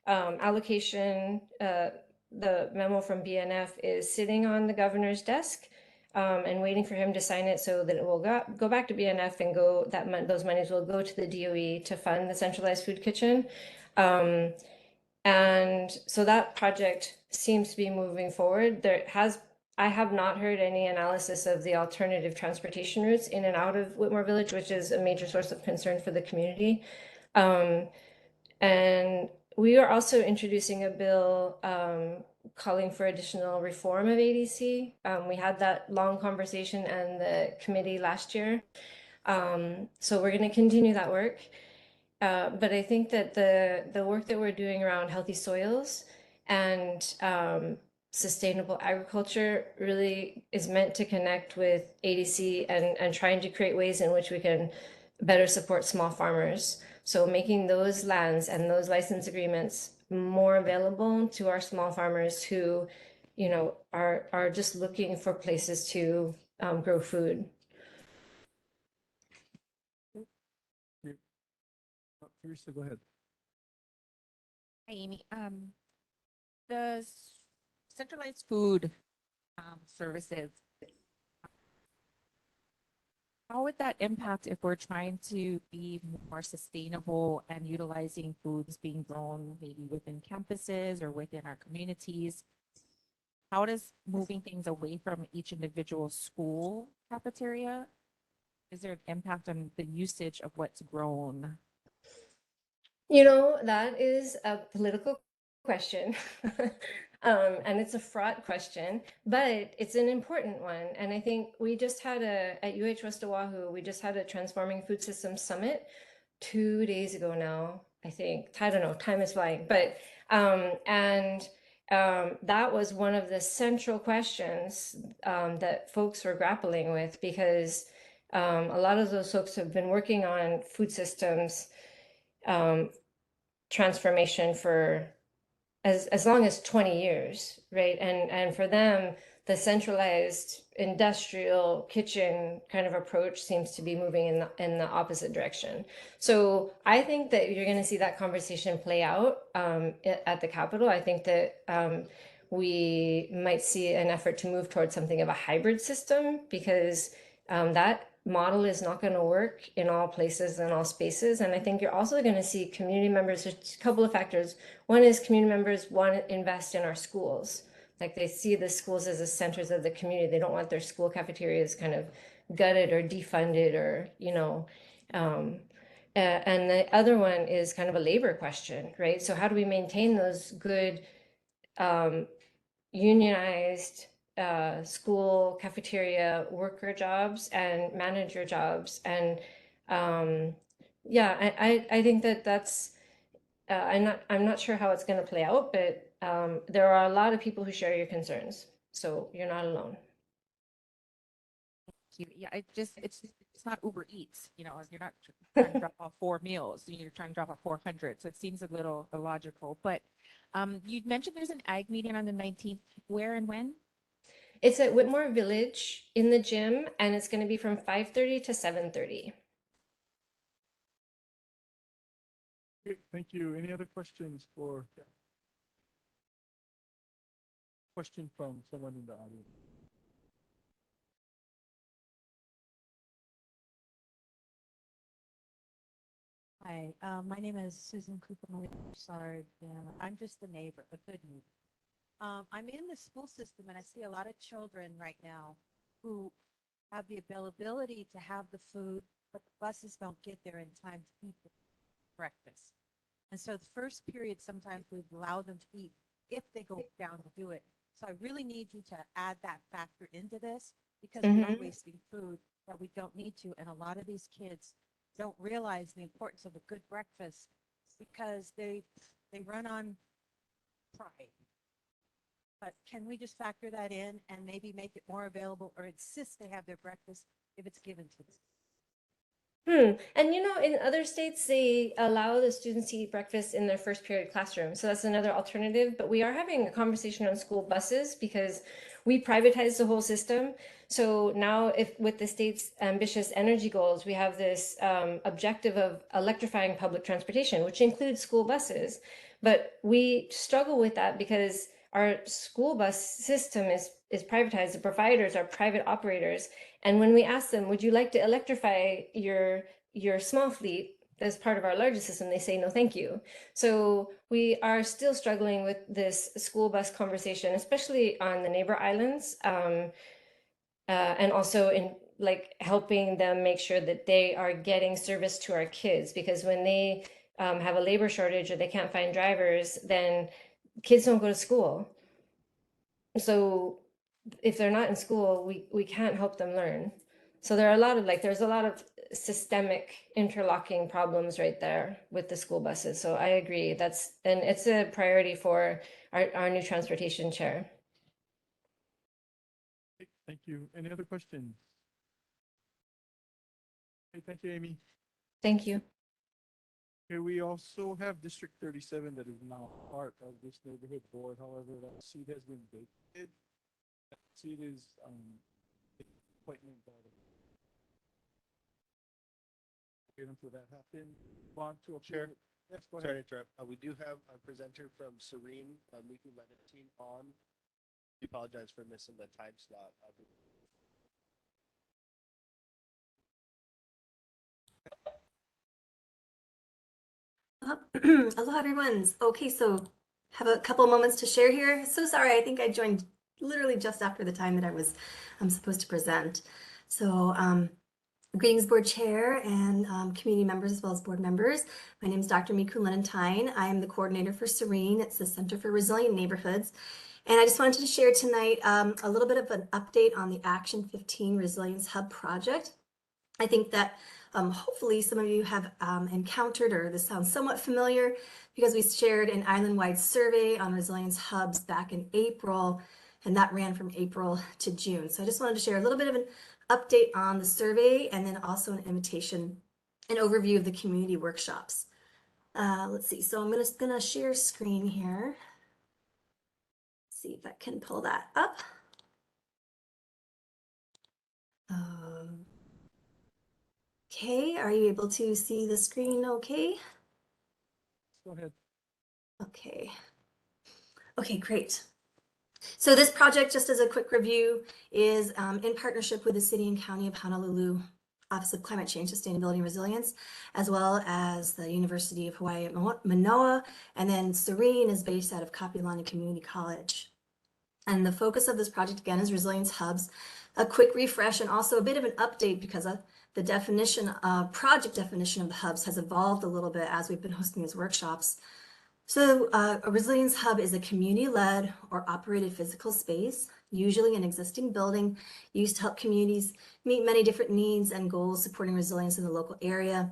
allocation, the memo from BNF is sitting on the governor's desk and waiting for him to sign it so that it will go back to BNF and those monies will go to the DOE to fund the centralized food kitchen. And so that project seems to be moving forward. I have not heard any analysis of the alternative transportation routes in and out of Whitmore Village, which is a major source of concern for the community. And we are also introducing a bill calling for additional reform of ADC. We had that long conversation and the committee last year. So we're going to continue that work. But I think that the work that we're doing around healthy soils and sustainable agriculture really is meant to connect with ADC and trying to create ways in which we can better support small farmers. So making those lands and those license agreements more available to our small farmers who, are just looking for places to grow food. Teresa, go ahead. Hi, Amy. The centralized food services, how would that impact if we're trying to be more sustainable and utilizing foods being grown maybe within campuses or within our communities? How does moving things away from each individual school cafeteria, is there an impact on the usage of what's grown? That is a political question. And it's a fraught question, but it's an important one. And I think we just had at UH West Oahu, we just had a Transforming Food Systems Summit 2 days ago now, I think. I don't know, time is flying. But, that was one of the central questions that folks were grappling with because a lot of those folks have been working on food systems transformation for as long as 20 years, right? And for them, the centralized industrial kitchen kind of approach seems to be moving in the opposite direction. So I think that you're going to see that conversation play out at the Capitol. I think that we might see an effort to move towards something of a hybrid system because that model is not going to work in all places and all spaces. And I think you're also going to see community members, there's a couple of factors. One is community members want to invest in our schools. Like they see the schools as the centers of the community. They don't want their school cafeterias kind of gutted or defunded or, and the other one is kind of a labor question, right? So how do we maintain those good unionized school cafeteria worker jobs and manager jobs? And I think that's I'm not sure how it's going to play out, but there are a lot of people who share your concerns, so you're not alone. Yeah, it's not Uber Eats, you're not trying to drop off 4 meals, you're trying to drop off 400. So it seems a little illogical, but you'd mentioned there's an ag meeting on the 19th. Where and when? It's at Whitmore Village in the gym, and it's going to be from 5:30 to 7:30. Okay, thank you. Any other questions question from someone in the audience? Hi, my name is Susan Cooper Sard, and I'm just a neighbor, a good neighbor. I'm in the school system, and I see a lot of children right now who have the availability to have the food, but the buses don't get there in time to eat the breakfast. And so the first period, sometimes we allow them to eat if they go down to do it. So I really need you to add that factor into this because we are wasting food that we don't need to. And a lot of these kids don't realize the importance of a good breakfast because they run on pride. but can we just factor that in and maybe make it more available or insist they have their breakfast if it's given to them? And you know, in other states, they allow the students to eat breakfast in their first period classroom. So that's another alternative. But we are having a conversation on school buses because we privatized the whole system. So now, if with the state's ambitious energy goals, we have this objective of electrifying public transportation, which includes school buses. But we struggle with that because our school bus system is privatized. The providers are private operators. And when we ask them, would you like to electrify your small fleet as part of our larger system, they say, no, thank you. So we are still struggling with this school bus conversation, especially on the neighbor islands, and also in like helping them make sure that they are getting service to our kids, because when they have a labor shortage or they can't find drivers, then kids don't go to school. So if they're not in school, we can't help them learn. So there are a lot of there's a lot of systemic interlocking problems right there with the school buses. So I agree, and it's a priority for our new transportation chair. Thank you. Any other questions? Okay, thank you, Amy. Thank you. Okay, we also have District 37 that is now part of this neighborhood board. However, that seat has been vacated. That seat is appointment by the wait until that happens. On to a Chair. Yes, go Sorry ahead. to interrupt. We do have a presenter from Serene, Miku Lenatine on. We apologize for missing the time slot. Aloha, everyone. Okay, so have a couple moments to share here. So sorry, I think I joined literally just after the time that I'm supposed to present. So greetings, board chair and community members as well as board members. My name is Dr. Miku Lenatine. I am the coordinator for Serene. It's the Center for Resilient Neighborhoods. And I just wanted to share tonight a little bit of an update on the Action 15 Resilience Hub project. I think that hopefully some of you have encountered, or this sounds somewhat familiar, because we shared an island-wide survey on resilience hubs back in April, and that ran from April to June. So I just wanted to share a little bit of an update on the survey, and then also an invitation, an overview of the community workshops. Let's see, so I'm gonna share screen here. See if I can pull that up. Okay, are you able to see the screen okay? Go ahead. Okay. Okay, great. So this project, just as a quick review, is in partnership with the City and County of Honolulu Office of Climate Change, Sustainability and Resilience, as well as the University of Hawaii at Manoa, and then Serene is based out of Kapiolani Community College. And the focus of this project, again, is resilience hubs, a quick refresh, and also a bit of an update because the definition, project definition of the hubs has evolved a little bit as we've been hosting these workshops. So a resilience hub is a community-led or operated physical space, usually an existing building, used to help communities meet many different needs and goals supporting resilience in the local area.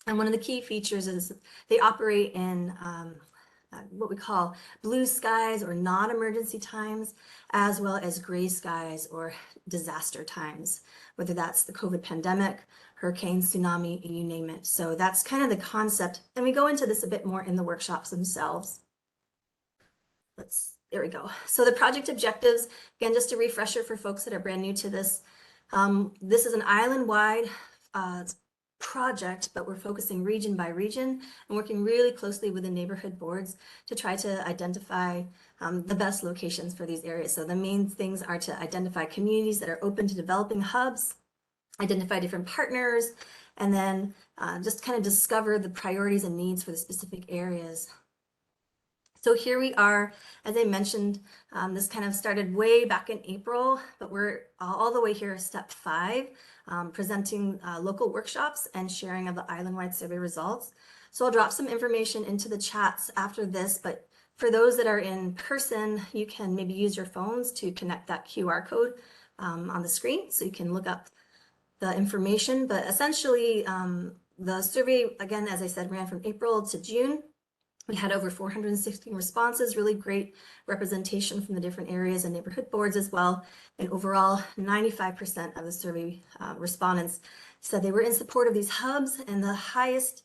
And one of the key features is they operate in what we call blue skies or non-emergency times, as well as gray skies or disaster times, whether that's the COVID pandemic, hurricane, tsunami, you name it. So that's kind of the concept. And we go into this a bit more in the workshops themselves. There we go. So the project objectives, again, just a refresher for folks that are brand new to this. This is an island-wide project, but we're focusing region by region and working really closely with the neighborhood boards to try to identify the best locations for these areas. So the main things are to identify communities that are open to developing hubs, identify different partners, and then just kind of discover the priorities and needs for the specific areas. So here we are, as I mentioned, this kind of started way back in April, but we're all the way here, step 5, presenting local workshops and sharing of the island-wide survey results. So I'll drop some information into the chats after this, but for those that are in person, you can maybe use your phones to connect that QR code on the screen so you can look up the information. But essentially, the survey, again, as I said, ran from April to June. We had over 416 responses, really great representation from the different areas and neighborhood boards as well. And overall, 95% of the survey respondents said they were in support of these hubs, and the highest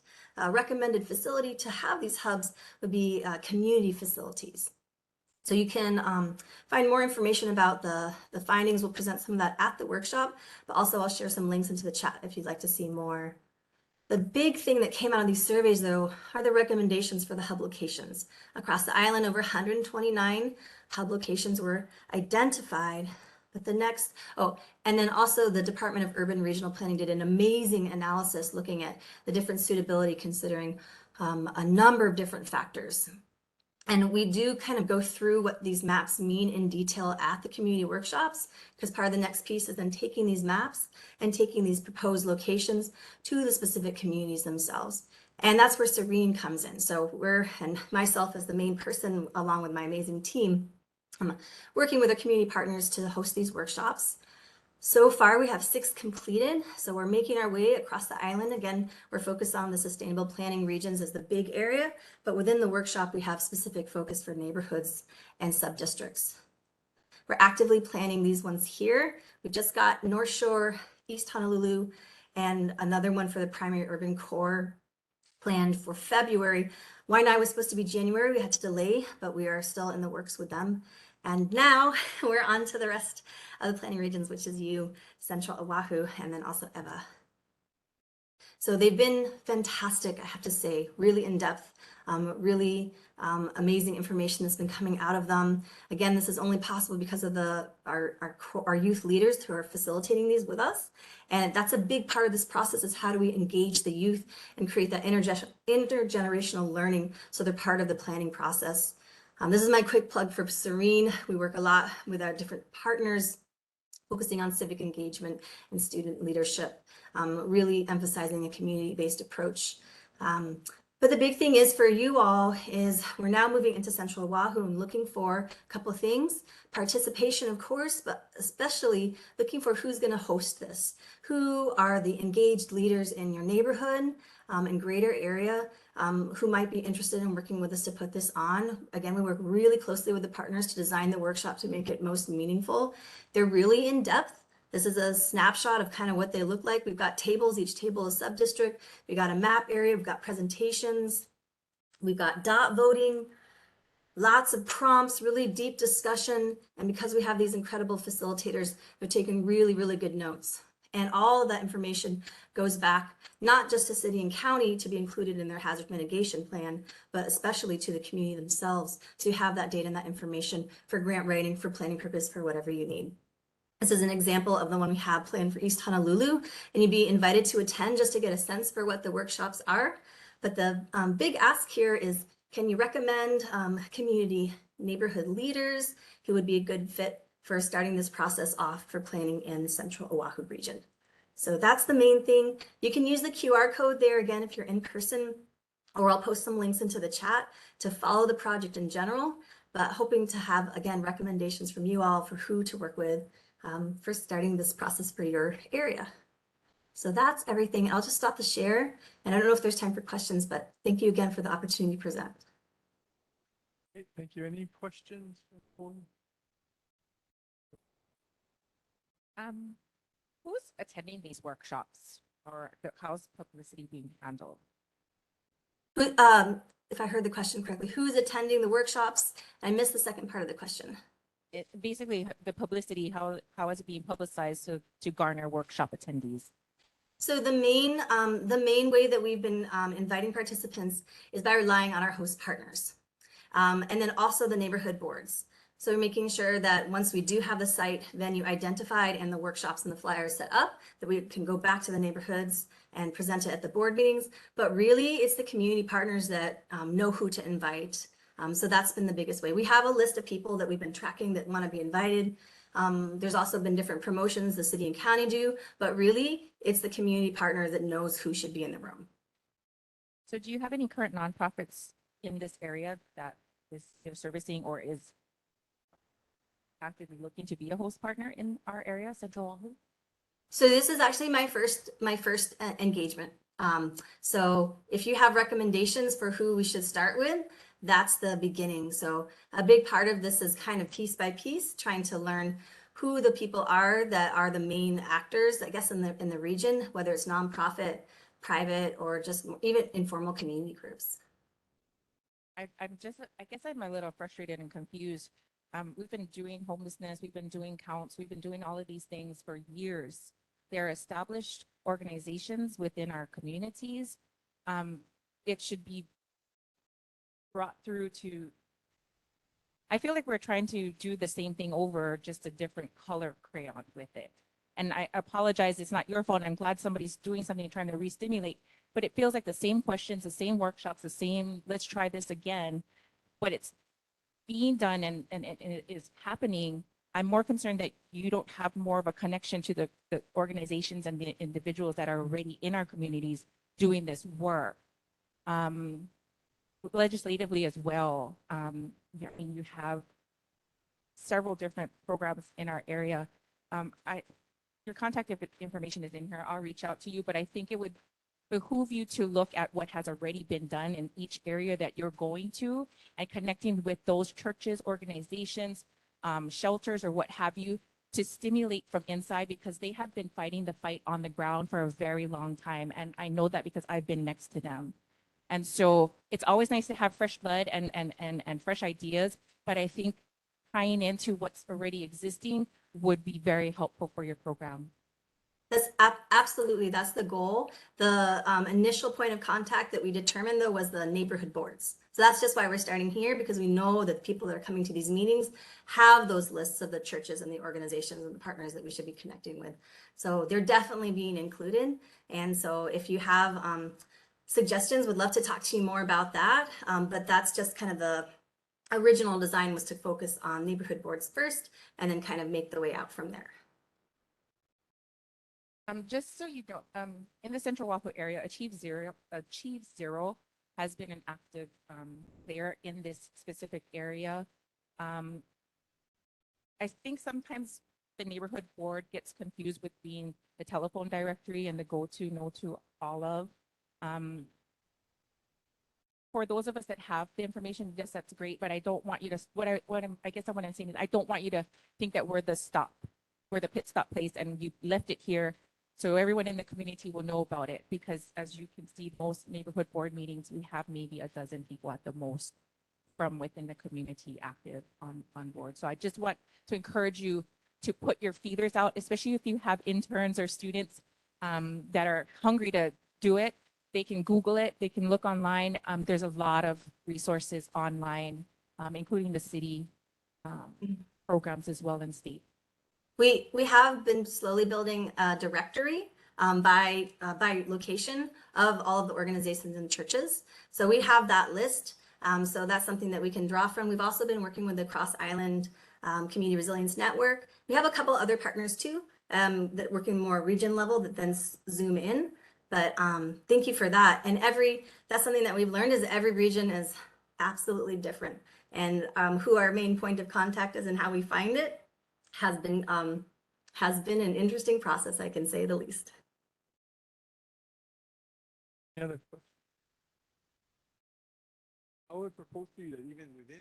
recommended facility to have these hubs would be community facilities. So you can find more information about the findings. We'll present some of that at the workshop, but also I'll share some links into the chat if you'd like to see more. The big thing that came out of these surveys, though, are the recommendations for the hub locations. Across the island, over 129 hub locations were identified. But the next, and then also the Department of Urban Regional Planning did an amazing analysis looking at the different suitability, considering a number of different factors. And we do kind of go through what these maps mean in detail at the community workshops, because part of the next piece is then taking these maps and taking these proposed locations to the specific communities themselves. And that's where Serene comes in. So and myself as the main person, along with my amazing team, working with our community partners to host these workshops. So far, we have 6 completed, so we're making our way across the island. Again, we're focused on the sustainable planning regions as the big area, but within the workshop, we have specific focus for neighborhoods and sub-districts. We're actively planning these ones here. We just got North Shore, East Honolulu, and another one for the primary urban core planned for February. Waianae was supposed to be January. We had to delay, but we are still in the works with them. And now we're on to the rest of the planning regions, which is Central Oahu, and then also Ewa. So they've been fantastic, I have to say, really in-depth, really amazing information that's been coming out of them. Again, this is only possible because of our youth leaders who are facilitating these with us. And that's a big part of this process, is how do we engage the youth and create that intergenerational learning so they're part of the planning process. This is my quick plug for Serene. We work a lot with our different partners, focusing on civic engagement and student leadership, really emphasizing a community-based approach. But the big thing is for you all is we're now moving into Central Oahu and looking for a couple of things. Participation, of course, but especially looking for who's going to host this. Who are the engaged leaders in your neighborhood and greater area who might be interested in working with us to put this on. Again, we work really closely with the partners to design the workshop to make it most meaningful. They're really in depth. This is a snapshot of kind of what they look like. We've got tables, each table is sub-district. We've got a map area, we've got presentations, we've got dot voting, lots of prompts, really deep discussion. And because we have these incredible facilitators, they're taking really, really good notes. And all of that information goes back not just to city and county to be included in their hazard mitigation plan, but especially to the community themselves to have that data and that information for grant writing, for planning purpose, for whatever you need. This is an example of the one we have planned for East Honolulu, and you'd be invited to attend just to get a sense for what the workshops are. But the big ask here is, can you recommend community neighborhood leaders who would be a good fit for starting this process off for planning in the Central Oahu region? So that's the main thing. You can use the QR code there again if you're in person, or I'll post some links into the chat to follow the project in general, but hoping to have, again, recommendations from you all for who to work with for starting this process for your area. So that's everything. I'll just stop the share. And I don't know if there's time for questions, but thank you again for the opportunity to present. Okay, thank you. Any questions? Who's attending these workshops, or how's publicity being handled? If I heard the question correctly, who's attending the workshops? I missed the second part of the question. Basically, the publicity, how is it being publicized to garner workshop attendees? So the main way that we've been inviting participants is by relying on our host partners, and then also the neighborhood boards. So we're making sure that once we do have the site venue identified and the workshops and the flyers set up, that we can go back to the neighborhoods and present it at the board meetings. But really, it's the community partners that know who to invite. So that's been the biggest way. We have a list of people that we've been tracking that want to be invited. There's also been different promotions the city and county do, but really, it's the community partner that knows who should be in the room. So do you have any current nonprofits in this area that is servicing or is actively looking to be a host partner in our area, Central Oahu? So this is actually my first engagement. So if you have recommendations for who we should start with, that's the beginning. So a big part of this is kind of piece by piece, trying to learn who the people are that are the main actors, I guess, in the region, whether it's nonprofit, private, or just even informal community groups. I'm just, I guess I'm a little frustrated and confused. We've been doing homelessness, we've been doing counts, we've been doing all of these things for years. They're established organizations within our communities. It should be brought through to, I feel like we're trying to do the same thing over, just a different color crayon with it. And I apologize, it's not your fault. I'm glad somebody's doing something, trying to re-stimulate, but it feels like the same questions, the same workshops, the same, let's try this again, but it's being done and it is happening. I'm more concerned that you don't have more of a connection to the organizations and the individuals that are already in our communities doing this work. Legislatively as well, I mean, you have several different programs in our area. Your contact information is in here. I'll reach out to you, but I think it would behoove you to look at what has already been done in each area that you're going to and connecting with those churches, organizations, shelters, or what have you, to stimulate from inside, because they have been fighting the fight on the ground for a very long time. And I know that because I've been next to them. And so it's always nice to have fresh blood and fresh ideas, but I think tying into what's already existing would be very helpful for your program. That's absolutely, that's the goal. The initial point of contact that we determined, though, was the neighborhood boards. So that's just why we're starting here, because we know that the people that are coming to these meetings have those lists of the churches and the organizations and the partners that we should be connecting with. So they're definitely being included. And so if you have suggestions, would love to talk to you more about that. But that's just kind of the original design, was to focus on neighborhood boards first and then kind of make the way out from there. Just so you know, in the Central Oahu area, Achieve Zero has been an active player in this specific area. I think sometimes the neighborhood board gets confused with being the telephone directory and the go-to, no-to, all of. For those of us that have the information, yes, that's great, but I don't want you to, I guess what I'm saying is I don't want you to think that we're the stop, we're the pit stop place and you left it here so everyone in the community will know about it, because as you can see, most neighborhood board meetings, we have maybe a dozen people at the most from within the community active on board. So I just want to encourage you to put your feelers out, especially if you have interns or students that are hungry to do it. They can Google it, they can look online. There's a lot of resources online, including the city programs as well in state. We have been slowly building a directory by location of all of the organizations and churches. So we have that list. So that's something that we can draw from. We've also been working with the Cross Island Community Resilience Network. We have a couple other partners too that working more region level that then zoom in. But thank you for that. And that's something that we've learned, is every region is absolutely different. And who our main point of contact is and how we find it has been an interesting process, I can say the least. Any other questions? I would propose to you that even within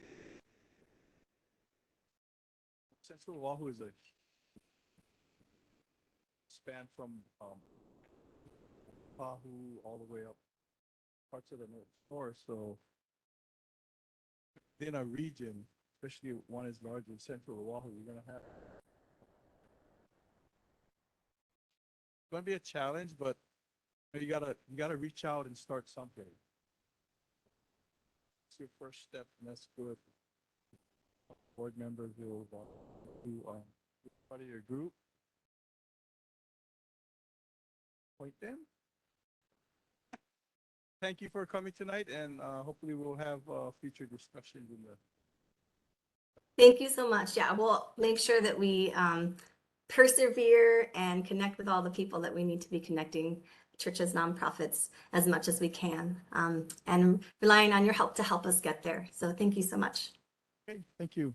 Central Oahu is a span from Oahu all the way up parts of the north. So within a region, especially one as large as Central Oahu, you're gonna have, it's gonna be a challenge, but you gotta reach out and start something. It's your first step, and that's good. Board members will want to part of your group. Point them. Thank you for coming tonight, and hopefully we'll have future discussions in the. Thank you so much. Yeah, we'll make sure that we persevere and connect with all the people that we need to be connecting, churches, nonprofits, as much as we can, and relying on your help to help us get there. So thank you so much. Okay, thank you.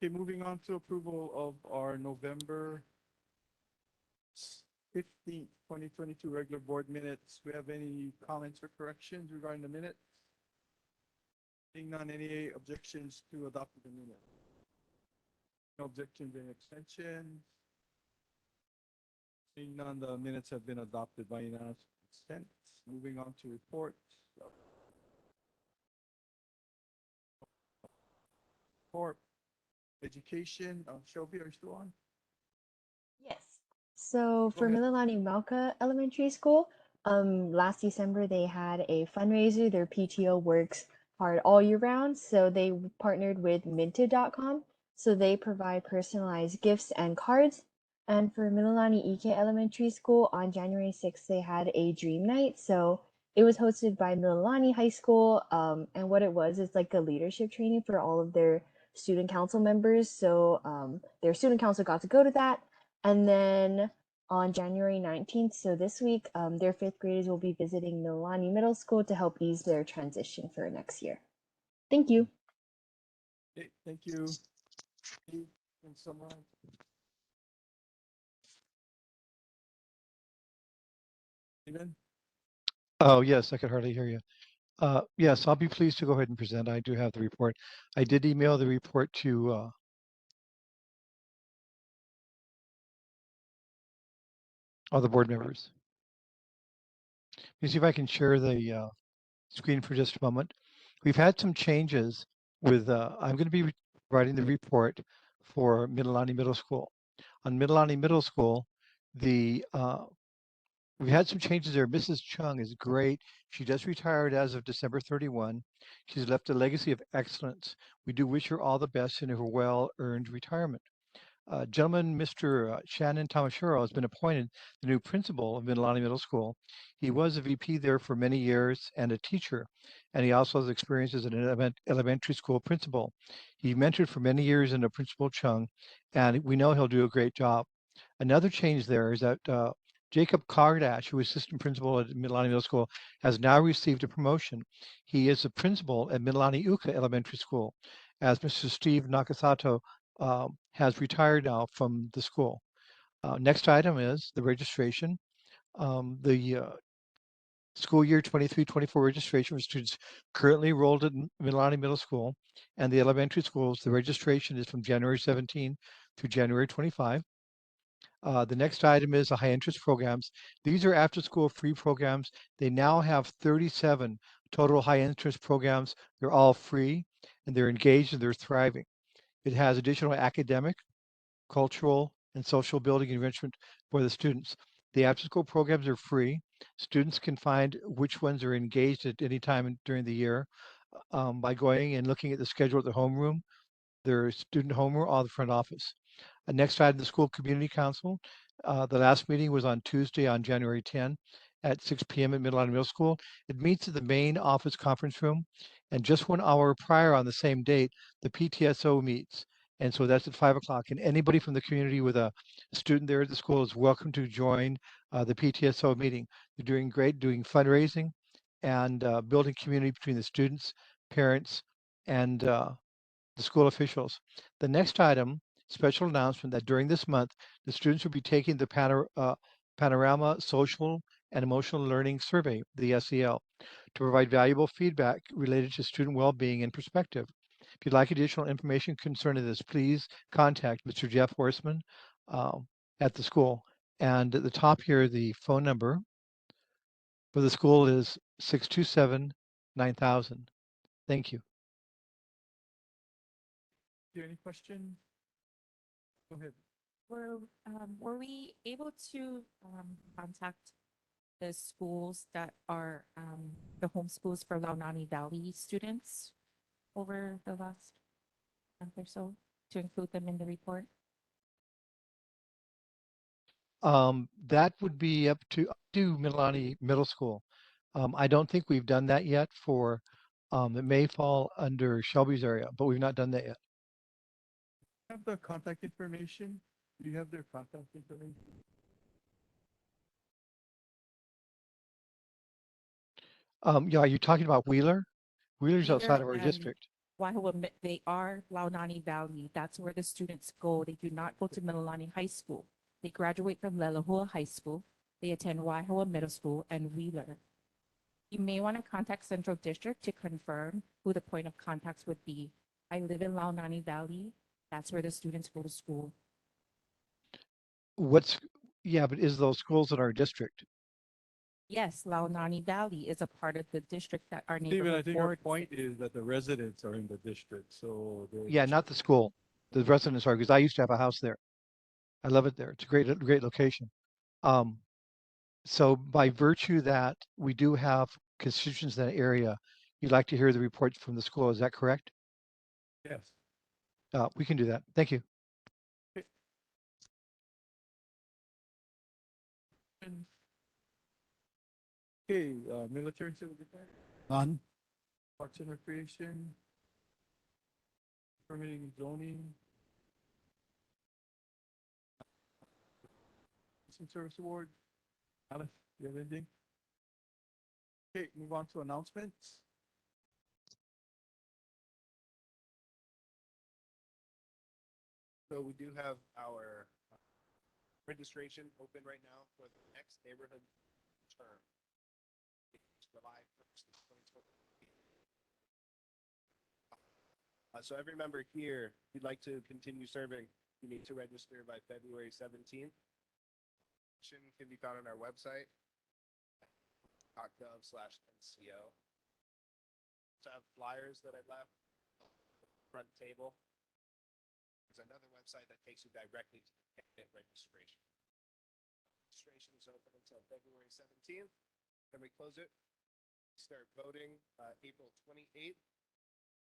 Okay, moving on to approval of our November 15th 2022 regular board minutes. We have any comments or corrections regarding the minutes? Seeing none, any objections to adopting the minute? No objections and extensions. Seeing none, the minutes have been adopted by unanimous consent. Moving on to reports. Report. Education. Shelby, are you still on? Yes. So Go for ahead. Mililani Mauka Elementary School, last December they had a fundraiser. Their PTO works hard all year round, so they partnered with Minted.com. So they provide personalized gifts and cards. And for Mililani EK Elementary School, on January 6th, they had a dream night. So it was hosted by Mililani High School. And what it was is like a leadership training for all of their student council members. So their student council got to go to that. And then on January 19th, so this week, their fifth graders will be visiting Mililani Middle School to help ease their transition for next year. Thank you. Okay, thank you. Steve, can you summarize? Steven? Oh, yes, I could hardly hear you. Yes, I'll be pleased to go ahead and present. I do have the report. I did email the report to all the board members. Let me see if I can share the screen for just a moment. We've had some changes with, I'm going to be writing the report for Mililani Middle School. On Mililani Middle School, the we've had some changes there. Mrs. Chung is great. She just retired as of December 31. She's left a legacy of excellence. We do wish her all the best in her well-earned retirement. Gentleman, Mr. Shannon Tamashiro, has been appointed the new principal of Mililani Middle School. He was a VP there for many years and a teacher, and he also has experience as an elementary school principal. He mentored for many years under Principal Chung, and we know he'll do a great job. Another change there is that Jacob Kardash, who is assistant principal at Mililani Middle School, has now received a promotion. He is a principal at Mililani Uka Elementary School, as Mr. Steve Nakasato has retired now from the school. Next item is the registration. The school year 23-24 registration for students currently enrolled at Mililani Middle School and the elementary schools. The registration is from January 17 through January 25. The next item is the high interest programs. These are after school free programs. They now have 37 total high interest programs. They're all free and they're engaged and they're thriving. It has additional academic, cultural, and social building enrichment for the students. The after school programs are free. Students can find which ones are engaged at any time during the year by going and looking at the schedule at the homeroom, their student homeroom, or the front office. Next item, the school community council. The last meeting was on Tuesday on January 10 at 6 p.m. at Mililani Middle School. It meets at the main office conference room, and just 1 hour prior on the same date, the PTSO meets. And so that's at 5 o'clock. And anybody from the community with a student there at the school is welcome to join the PTSO meeting. They're doing great, doing fundraising and building community between the students, parents, and the school officials. The next item, special announcement that during this month, the students will be taking the Panorama Social and Emotional Learning Survey, the SEL, to provide valuable feedback related to student well-being and perspective. If you'd like additional information concerning this, please contact Mr. Jeff Horseman at the school. And at the top here, the phone number for the school is 627-9000. Thank you. Do you have any questions? Go ahead. Were we able to contact the schools that are the homeschools for Launani Valley students over the last month or so to include them in the report? That would be up to Mililani Middle School. I don't think we've done that yet for, it may fall under Shelby's area, but we've not done that yet. Have the contact information? Do you have their contact information? Yeah, are you talking about Wheeler? Wheeler's outside of our And district. they are Launani Valley. That's where the students go. They do not go to Mililani High School. They graduate from Lelahua High School. They attend Waihoa Middle School and Wheeler. You may want to contact Central District to confirm who the point of contacts would be. I live in Launani Valley. That's where the students go to school. Yeah, but is those schools in our district? Yes, Launani Valley is a part of the district that our Stephen, I neighborhood think our board. point is that the residents are in the district, so they're Yeah, not the school. The residents are, because I used to have a house there. I love it there. It's a great location. So by virtue that we do have constituents in that area, you'd like to hear the reports from the school. Is that correct? yes. We can do that. Thank you. Okay, military civil defense? None. Parks and recreation? Permitting and zoning? Citizen service award? Alice, you have anything? Okay, move on to announcements. So we do have our registration open right now for the next neighborhood term. It's July 1st, 2020. So every member here, if you'd like to continue serving, you need to register by February 17th. Can be found on our website, .gov/NCO. So I have flyers that I left front table. There's another website that takes you directly to the candidate registration. Registration is open until February 17th. Then we close it. Start voting April 28th.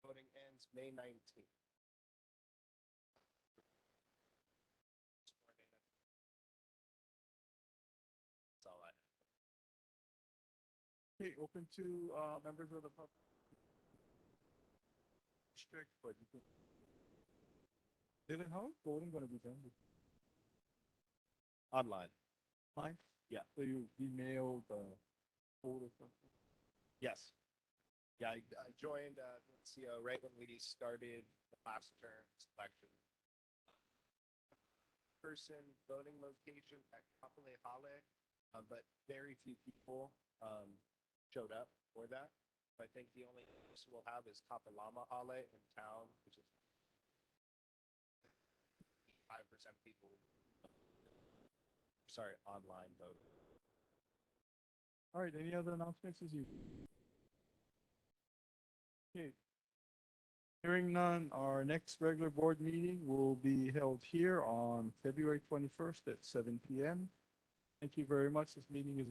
Voting ends May 19th. That's all I have. Okay, open to members of the public. District, but you can. Dylan, how is voting going to be done? Online. Fine? Yeah. So you emailed the poll or something? Yes. Yeah, I joined NCO right when we started the last term selection. Person voting location at Kapolei Hale, but very few people showed up for that. I think the only place we'll have is Kapolama Hale in town, which is 5% people. Sorry, online voting. All right, any other announcements as you? Okay. Hearing none, our next regular board meeting will be held here on February 21st at 7 p.m. Thank you very much. This meeting is.